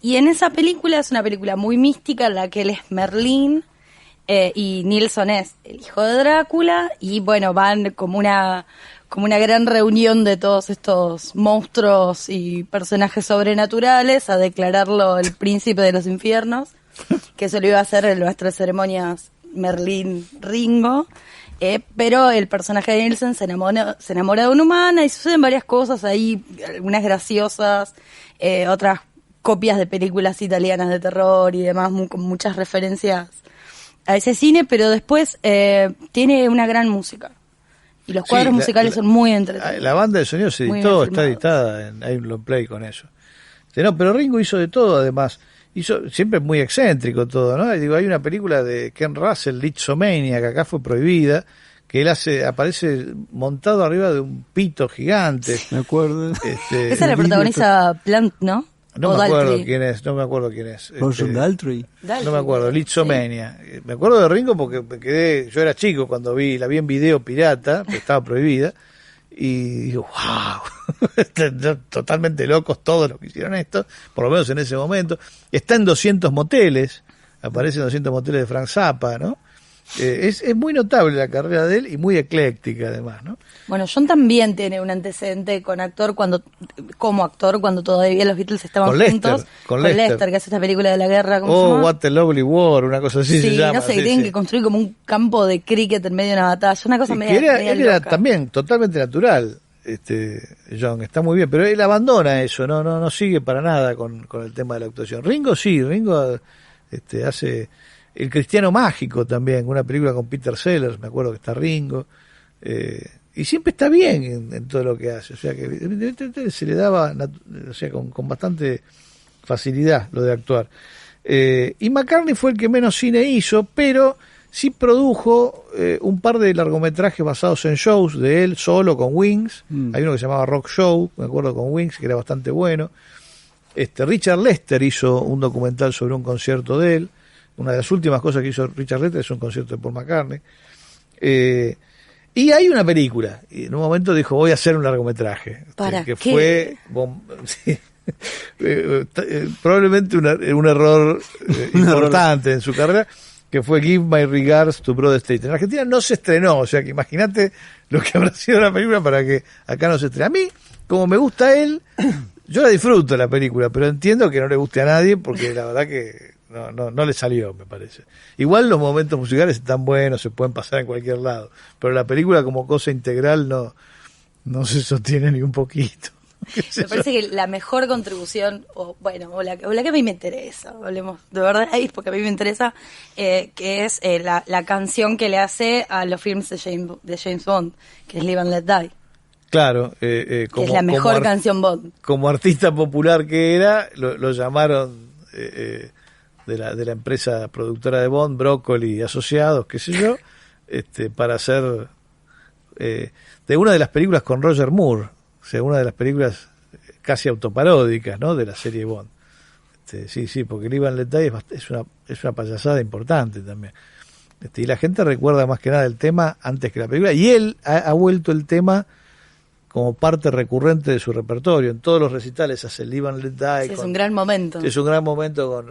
Y en esa película, es una película muy mística en la que él es Merlín y Nilsson es el hijo de Drácula, y bueno, van como una gran reunión de todos estos monstruos y personajes sobrenaturales a declararlo el príncipe de los infiernos, que eso lo iba a hacer en nuestras ceremonias Merlín Ringo. Pero el personaje de Nilsson se enamora de una humana y suceden varias cosas ahí, algunas graciosas, otras copias de películas italianas de terror y demás, con muchas referencias a ese cine, pero después tiene una gran música. Y los cuadros musicales son muy entretenidos. La banda de sonido se editó, está editada, hay un long play con eso. Pero Ringo hizo de todo, además. Hizo siempre muy excéntrico todo, ¿no? Digo, hay una película de Ken Russell, Litzomania, que acá fue prohibida, que él aparece montado arriba de un pito gigante. Me acuerdo. Esa la protagoniza Plant, ¿no? No me acuerdo quién es. Roger Daltrey. No me acuerdo, Litzomania. Sí. Me acuerdo de Ringo porque yo era chico cuando la vi en video pirata, que estaba prohibida, y digo, wow, totalmente locos todos los que hicieron esto, por lo menos en ese momento. Está en 200 moteles, aparece en 200 moteles de Frank Zappa, ¿no? Es muy notable la carrera de él y muy ecléctica además, ¿no? Bueno, John también tiene un antecedente como actor cuando todavía los Beatles estaban juntos. Con Lester, que hace esta película de la guerra. ¿Cómo se llama? What a Lovely War, una cosa así se llama. No sé, que tienen que construir como un campo de cricket en medio de una batalla, una cosa media él era también totalmente natural, John, está muy bien, pero él abandona eso, no sigue para nada con el tema de la actuación. Ringo hace El Cristiano Mágico también, una película con Peter Sellers, me acuerdo que está Ringo, y siempre está bien en todo lo que hace, o sea que evidentemente se le daba, o sea, con bastante facilidad lo de actuar. Y McCartney fue el que menos cine hizo, pero sí produjo un par de largometrajes basados en shows de él solo con Wings. Hay uno que se llamaba Rock Show, me acuerdo, con Wings, que era bastante bueno. Richard Lester hizo un documental sobre un concierto de él. Una de las últimas cosas que hizo Richard Lester es un concierto de Paul McCartney. Y hay una película, y en un momento dijo, voy a hacer un largometraje. ¿Para que qué? Sí, probablemente un error importante en su carrera, que fue Give My Regards to Broad Street. En Argentina no se estrenó, o sea que imagínate lo que habrá sido la película para que acá no se estrene. A mí, como me gusta él, yo la disfruto la película, pero entiendo que no le guste a nadie, porque la verdad que no le salió, me parece. Igual los momentos musicales están buenos, se pueden pasar en cualquier lado, pero la película como cosa integral no se sostiene ni un poquito. Me parece que la mejor contribución, o la que a mí me interesa, hablemos de verdad ahí, porque a mí me interesa, que es la canción que le hace a los films de James Bond, que es Live and Let Die. Claro, que es la mejor canción Bond. Como artista popular que era, lo llamaron de la empresa productora de Bond, Broccoli y Asociados, qué sé yo, para hacer de una de las películas con Roger Moore, o sea, una de las películas casi autoparódicas, ¿no?, de la serie Bond. Sí, porque Live and Let Die es una payasada importante también. Y la gente recuerda más que nada el tema antes que la película, y él ha vuelto el tema como parte recurrente de su repertorio. En todos los recitales hace Live and Let Die. Sí, es un gran momento. Es un gran momento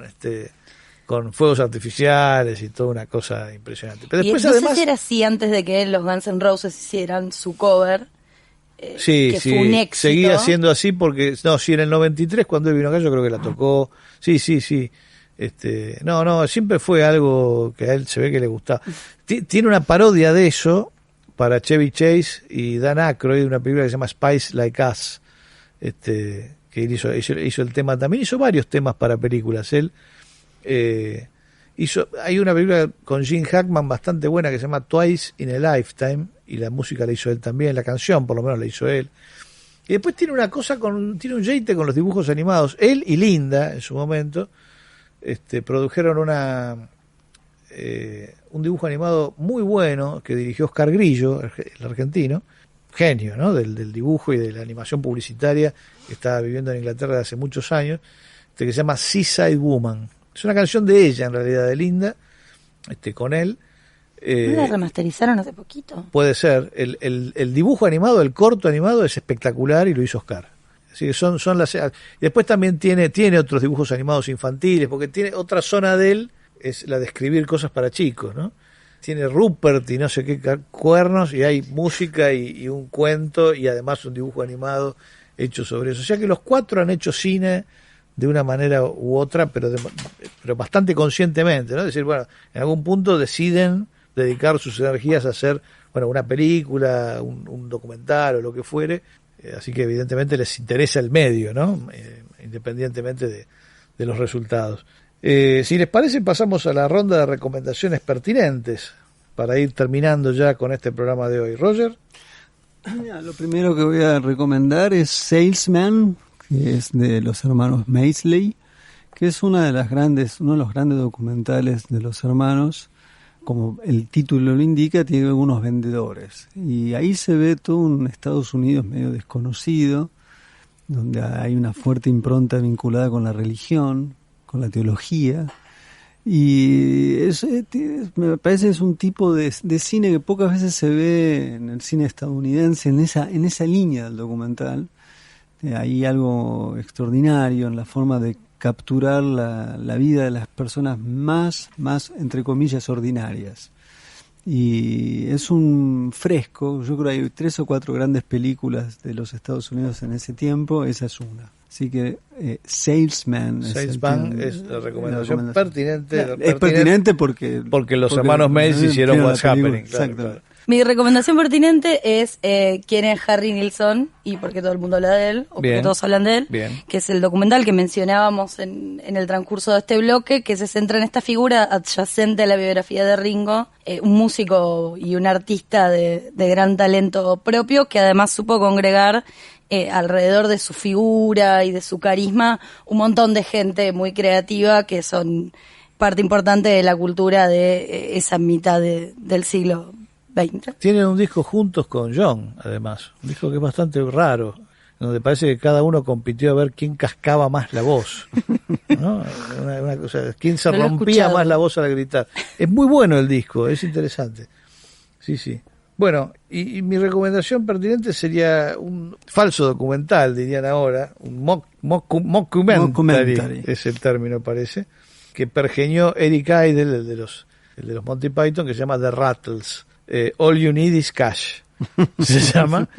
con fuegos artificiales y toda una cosa impresionante. Pero después, y no además, sé si era así antes de que los Guns N' Roses hicieran su cover. Sí, fue un éxito. Seguía siendo así porque, en el 93 cuando él vino acá yo creo que la tocó. Sí. Siempre fue algo que a él se ve que le gustaba. Tiene una parodia de eso para Chevy Chase y Dan Aykroyd, una película que se llama Spies Like Us, que él hizo el tema también, hizo varios temas para películas. Él hay una película con Gene Hackman bastante buena que se llama Twice in a Lifetime, y la música la hizo él también, la canción por lo menos la hizo él. Y después tiene tiene un jeite con los dibujos animados. Él y Linda, en su momento, produjeron un dibujo animado muy bueno que dirigió Oscar Grillo, el argentino, genio, ¿no?, del dibujo y de la animación publicitaria, que estaba viviendo en Inglaterra desde hace muchos años, que se llama Seaside Woman. Es una canción de ella, en realidad, de Linda, con él. ¿No la remasterizaron hace poquito? Puede ser. El dibujo animado, el corto animado es espectacular y lo hizo Oscar. Así que son las... Y después también tiene otros dibujos animados infantiles, porque tiene otra zona de él, es la de escribir cosas para chicos, ¿no? Tiene Rupert y no sé qué cuernos, y hay música y un cuento, y además un dibujo animado hecho sobre eso. O sea que los cuatro han hecho cine de una manera u otra, pero bastante conscientemente, ¿no? Es decir, bueno, en algún punto deciden dedicar sus energías a hacer, una película, un documental o lo que fuere, así que evidentemente les interesa el medio, ¿no? Independientemente de los resultados. Si les parece, pasamos a la ronda de recomendaciones pertinentes para ir terminando ya con este programa de hoy. Roger. Lo primero que voy a recomendar es Salesman, que es de los hermanos Maseley, que es uno de los grandes documentales de los hermanos. Como el título lo indica, tiene algunos vendedores. Y ahí se ve todo un Estados Unidos medio desconocido, donde hay una fuerte impronta vinculada con la religión, con la teología. Y me parece que es un tipo de cine que pocas veces se ve en el cine estadounidense, en esa línea del documental. Hay algo extraordinario en la forma de capturar la vida de las personas más, entre comillas, ordinarias. Y es un fresco. Yo creo que hay 3 o 4 grandes películas de los Estados Unidos en ese tiempo, esa es una. Así que Salesman es la recomendación pertinente. Es pertinente porque los hermanos Mays hicieron What's Happening. Claro. Mi recomendación pertinente es quién es Harry Nilsson y por qué todo el mundo habla de él, o por qué todos hablan de él, que es el documental que mencionábamos en el transcurso de este bloque, que se centra en esta figura adyacente a la biografía de Ringo, un músico y un artista de gran talento propio, que además supo congregar alrededor de su figura y de su carisma un montón de gente muy creativa que son parte importante de la cultura de esa mitad del siglo XX. Tienen un disco juntos con John, además, un disco que es bastante raro, donde parece que cada uno compitió a ver quién cascaba más la voz, ¿no? Una cosa, quién se rompía más la voz al gritar. Es muy bueno el disco, es interesante. Sí. Bueno, y mi recomendación pertinente sería un falso documental, dirían ahora, un mockumentary, es el término, parece, que pergeñó Eric Idle, el de los Monty Python, que se llama The Rattles. All You Need Is Cash se llama,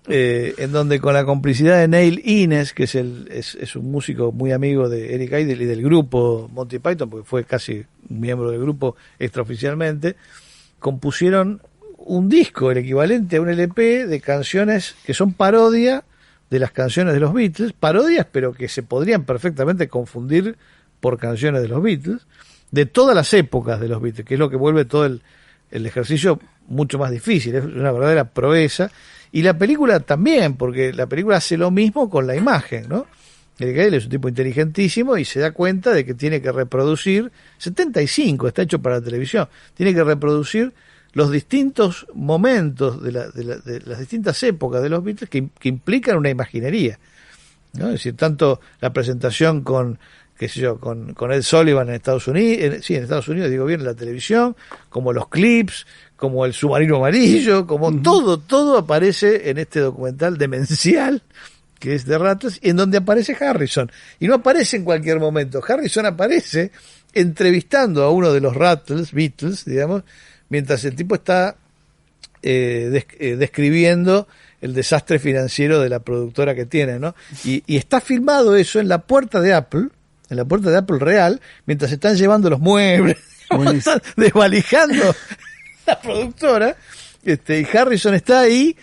en donde con la complicidad de Neil Innes, que es un músico muy amigo de Eric Idle y del grupo Monty Python, porque fue casi un miembro del grupo extraoficialmente, compusieron un disco, el equivalente a un LP de canciones que son parodia de las canciones de los Beatles, parodias pero que se podrían perfectamente confundir por canciones de los Beatles, de todas las épocas de los Beatles, que es lo que vuelve todo el ejercicio mucho más difícil, es una verdadera proeza, y la película también, porque la película hace lo mismo con la imagen, ¿no? Eric Idle es un tipo inteligentísimo y se da cuenta de que tiene que reproducir, 75 está hecho para la televisión, tiene que reproducir los distintos momentos de las distintas épocas de los Beatles que implican una imaginería, ¿no? Es decir, tanto la presentación con Ed Sullivan en Estados Unidos, en Estados Unidos, digo bien, en la televisión, como los clips, como el submarino amarillo, como todo aparece en este documental demencial que es The Rattles, en donde aparece Harrison. Y no aparece en cualquier momento. Harrison aparece entrevistando a uno de los Beatles, digamos, mientras el tipo está describiendo el desastre financiero de la productora que tiene, ¿no? Y está filmado eso en la puerta de Apple, real, mientras están llevando los muebles, están desvalijando la productora, y Harrison está ahí,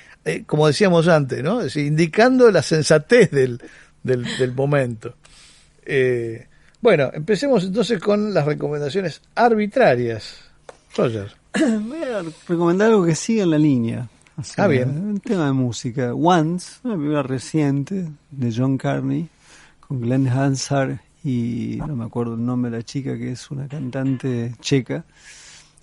como decíamos antes, ¿no? Es decir, indicando la sensatez del momento. Bueno, empecemos entonces con las recomendaciones arbitrarias. Roger. Voy a recomendar algo que siga en la línea. Bien. Un tema de música. Once, una película reciente de John Carney, con Glenn Hansard y no me acuerdo el nombre de la chica, que es una cantante checa.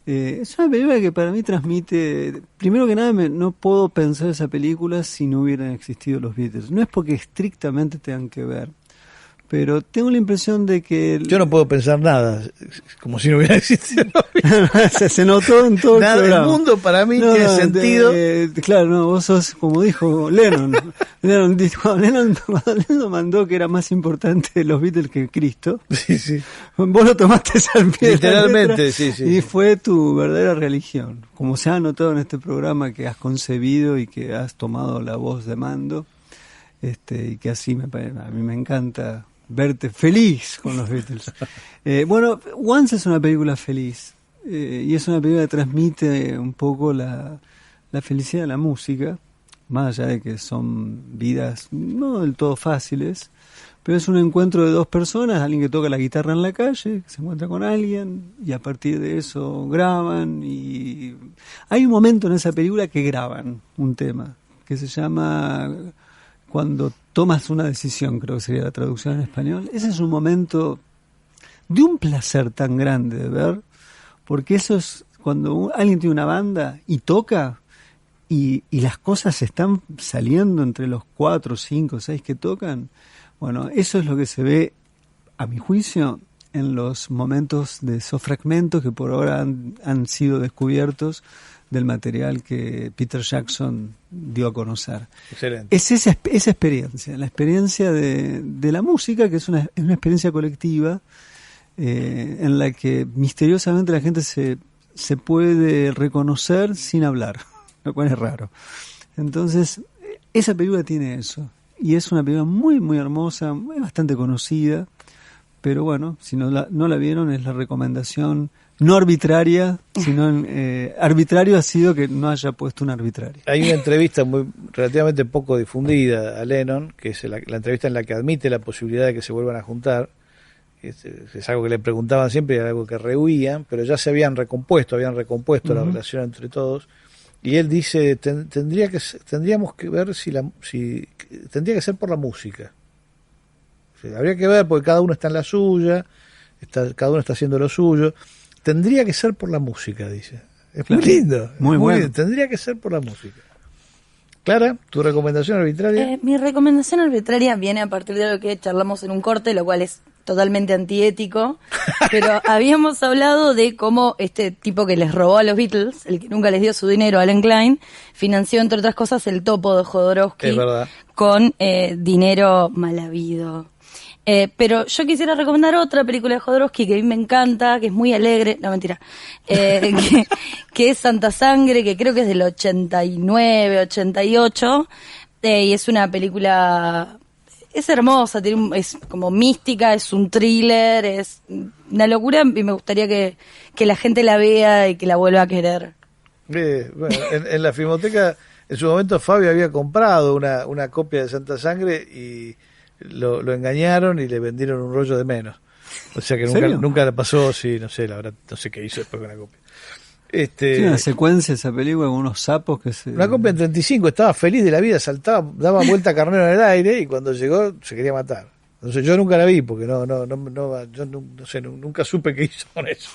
Es una película que para mí transmite, primero que nada, no puedo pensar esa película si no hubieran existido los Beatles. No es porque estrictamente tengan que ver, pero tengo la impresión de que... Yo no puedo pensar nada, como si no hubiera existido. Se notó en todo nada, el programa. El mundo para mí tiene sentido. Claro, no, vos sos, como dijo Lennon. Lennon mandó que era más importante los Beatles que Cristo. Sí. Vos lo tomaste al pie. Literalmente, sí. Y fue tu verdadera religión. Como se ha notado en este programa que has concebido y que has tomado la voz de mando. Y que así a mí me encanta verte feliz con los Beatles. Bueno, Once es una película feliz, y es una película que transmite un poco la felicidad de la música, más allá de que son vidas no del todo fáciles, pero es un encuentro de dos personas, alguien que toca la guitarra en la calle, que se encuentra con alguien, y a partir de eso graban, y hay un momento en esa película que graban un tema, que se llama... Cuando tomas una decisión, creo que sería la traducción en español. Ese es un momento de un placer tan grande de ver, porque eso es cuando alguien tiene una banda y toca, y las cosas están saliendo entre los 4, 5, 6 que tocan. Bueno, eso es lo que se ve, a mi juicio, en los momentos de esos fragmentos que por ahora han sido descubiertos del material que Peter Jackson dio a conocer. Excelente. Es esa experiencia, la experiencia de la música, que es una experiencia colectiva, en la que misteriosamente la gente se puede reconocer sin hablar, lo cual es raro. Entonces, esa película tiene eso, y es una película muy, muy hermosa, muy bastante conocida, pero bueno, si no la vieron, es la recomendación no arbitraria, sino arbitrario ha sido que no haya puesto una arbitraria. Hay una entrevista relativamente poco difundida a Lennon, que es la entrevista en la que admite la posibilidad de que se vuelvan a juntar. Es algo que le preguntaban siempre, era algo que rehuían, pero ya se habían recompuesto la relación entre todos. Y él dice, tendríamos que ver si tendría que ser por la música. O sea, habría que ver, porque cada uno está en la suya, cada uno está haciendo lo suyo. Tendría que ser por la música, dice. Es muy lindo. Muy bueno. Lindo. Tendría que ser por la música. Clara, ¿tu recomendación arbitraria? Mi recomendación arbitraria viene a partir de lo que charlamos en un corte, lo cual es totalmente antiético, pero habíamos hablado de cómo este tipo que les robó a los Beatles, el que nunca les dio su dinero, Alan Klein, financió, entre otras cosas, el Topo de Jodorowsky con dinero mal habido. Pero yo quisiera recomendar otra película de Jodorowsky que a mí me encanta, que es muy alegre, no mentira, que es Santa Sangre, que creo que es del 89, 88, y es una película, es hermosa, es como mística, es un thriller, es una locura, y me gustaría que la gente la vea y que la vuelva a querer. Bueno, en la Filmoteca, en su momento Fabio había comprado una copia de Santa Sangre y lo engañaron y le vendieron un rollo de menos. O sea que nunca le pasó, sí, no sé, la verdad, no sé qué hizo después con la copia. Tiene una secuencia esa película con unos sapos que Una copia en 35, estaba feliz de la vida, saltaba, daba vuelta a carnero en el aire y cuando llegó se quería matar. Entonces yo nunca la vi porque yo no sé, nunca supe qué hizo con eso.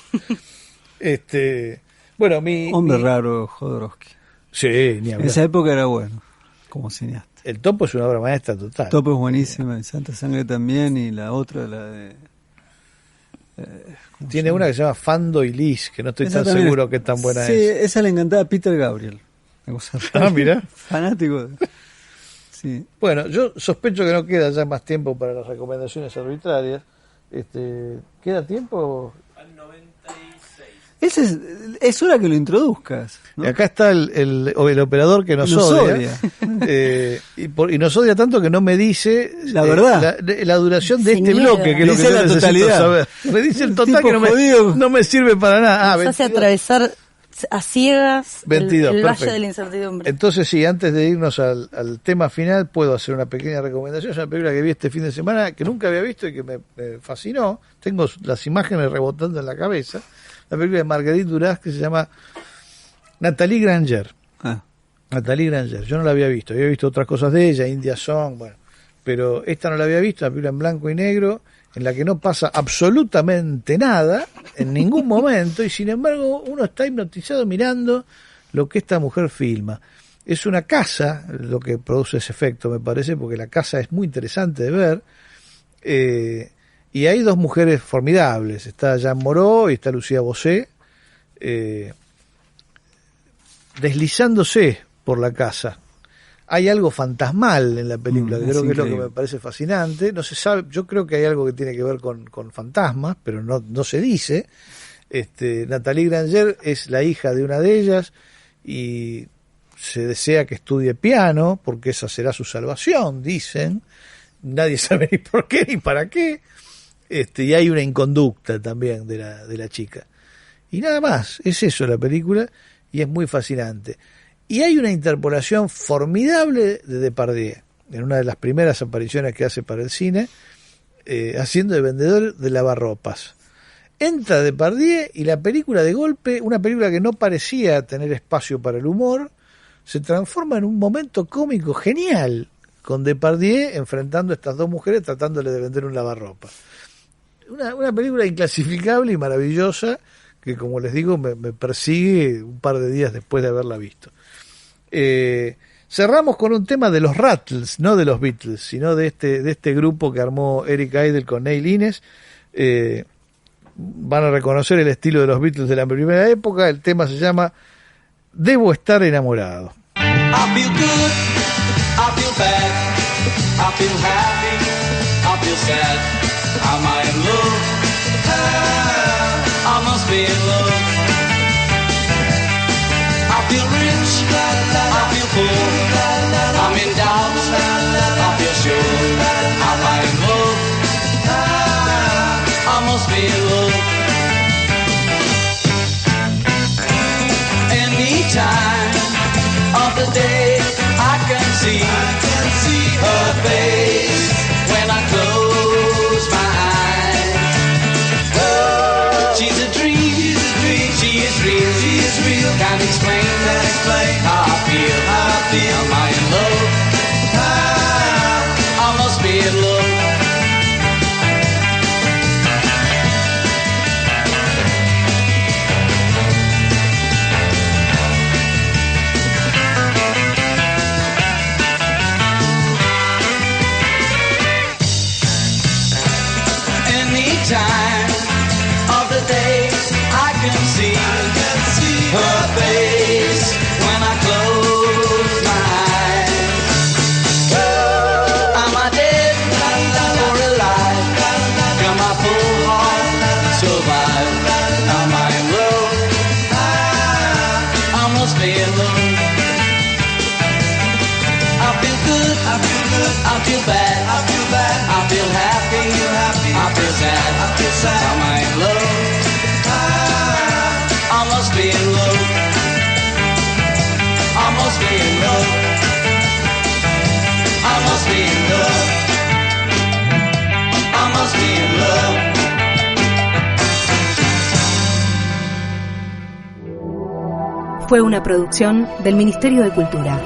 Bueno, Hombre raro, Jodorowsky. Sí, ni hablar. En esa época era bueno, como cineasta. El Topo es una obra maestra total. El Topo es buenísima, y Santa Sangre también, y la otra, la de... Tiene una que se llama Fando y Liz, que no estoy tan seguro que tan buena es. Sí, esa le encantaba a Peter Gabriel. Mira. Fanático. Sí. Bueno, yo sospecho que no queda ya más tiempo para las recomendaciones arbitrarias. ¿Queda tiempo? Al 96. Es hora que lo introduzcas, ¿no? Acá está el operador que nos odia. Y nos odia tanto que no me dice la verdad, la duración de este bloque, que es lo que yo necesito totalidad. saber. Me dice el total que no me sirve para nada. Nos hace atravesar a ciegas 22, el perfecto. valle de la incertidumbre. Entonces sí, antes de irnos al tema final, puedo hacer una pequeña recomendación. Es una película que vi este fin de semana, que nunca había visto y que me fascinó. Tengo las imágenes rebotando en la cabeza. La película de Marguerite Duras que se llama Nathalie Granger. Nathalie Granger. Yo no la había visto otras cosas de ella, India Song, bueno, pero esta no la había visto, una película en blanco y negro, en la que no pasa absolutamente nada, en ningún momento, y sin embargo uno está hipnotizado mirando lo que esta mujer filma. Es una casa lo que produce ese efecto, me parece, porque la casa es muy interesante de ver, y hay dos mujeres formidables, está Jeanne Moreau y está Lucía Bosé, deslizándose por la casa. Hay algo fantasmal en la película, que creo que es lo que me parece fascinante. No se sabe, yo creo que hay algo que tiene que ver con fantasmas, pero no se dice. Nathalie Granger es la hija de una de ellas y se desea que estudie piano porque esa será su salvación, dicen. Nadie sabe ni por qué ni para qué. Y hay una inconducta también de la chica. Y nada más, es eso la película y es muy fascinante. Y hay una interpolación formidable de Depardieu, en una de las primeras apariciones que hace para el cine, haciendo de vendedor de lavarropas. Entra Depardieu y la película de golpe, una película que no parecía tener espacio para el humor, se transforma en un momento cómico genial, con Depardieu enfrentando a estas dos mujeres tratándole de vender un lavarropas. Una película inclasificable y maravillosa que, como les digo, me persigue un par de días después de haberla visto. Cerramos con un tema de los Rattles, no de los Beatles, sino de este grupo que armó Eric Idle con Neil Innes. Van a reconocer el estilo de los Beatles de la primera época. El tema se llama Debo estar enamorado. I feel good, I feel bad, I feel happy, I feel sad. Am I in love? I must be in love. I feel rich, I feel poor, I'm in doubt, I feel sure. Am I in love? I must be in love. Anytime of the day I can see her face when I close my eyes. She's a dream, she is real, can't explain how I feel. Am I in love? I must be in love. Time of the day I can see her face when I close my eyes. Am I dead or alive? Can my full heart survive? Am I in love? I must be in love. I feel good, I feel bad, I feel happy, I feel sad. Am I in love? I must be in love. I must be in love. I must be in love. I must be in love. Fue una producción del Ministerio de Cultura.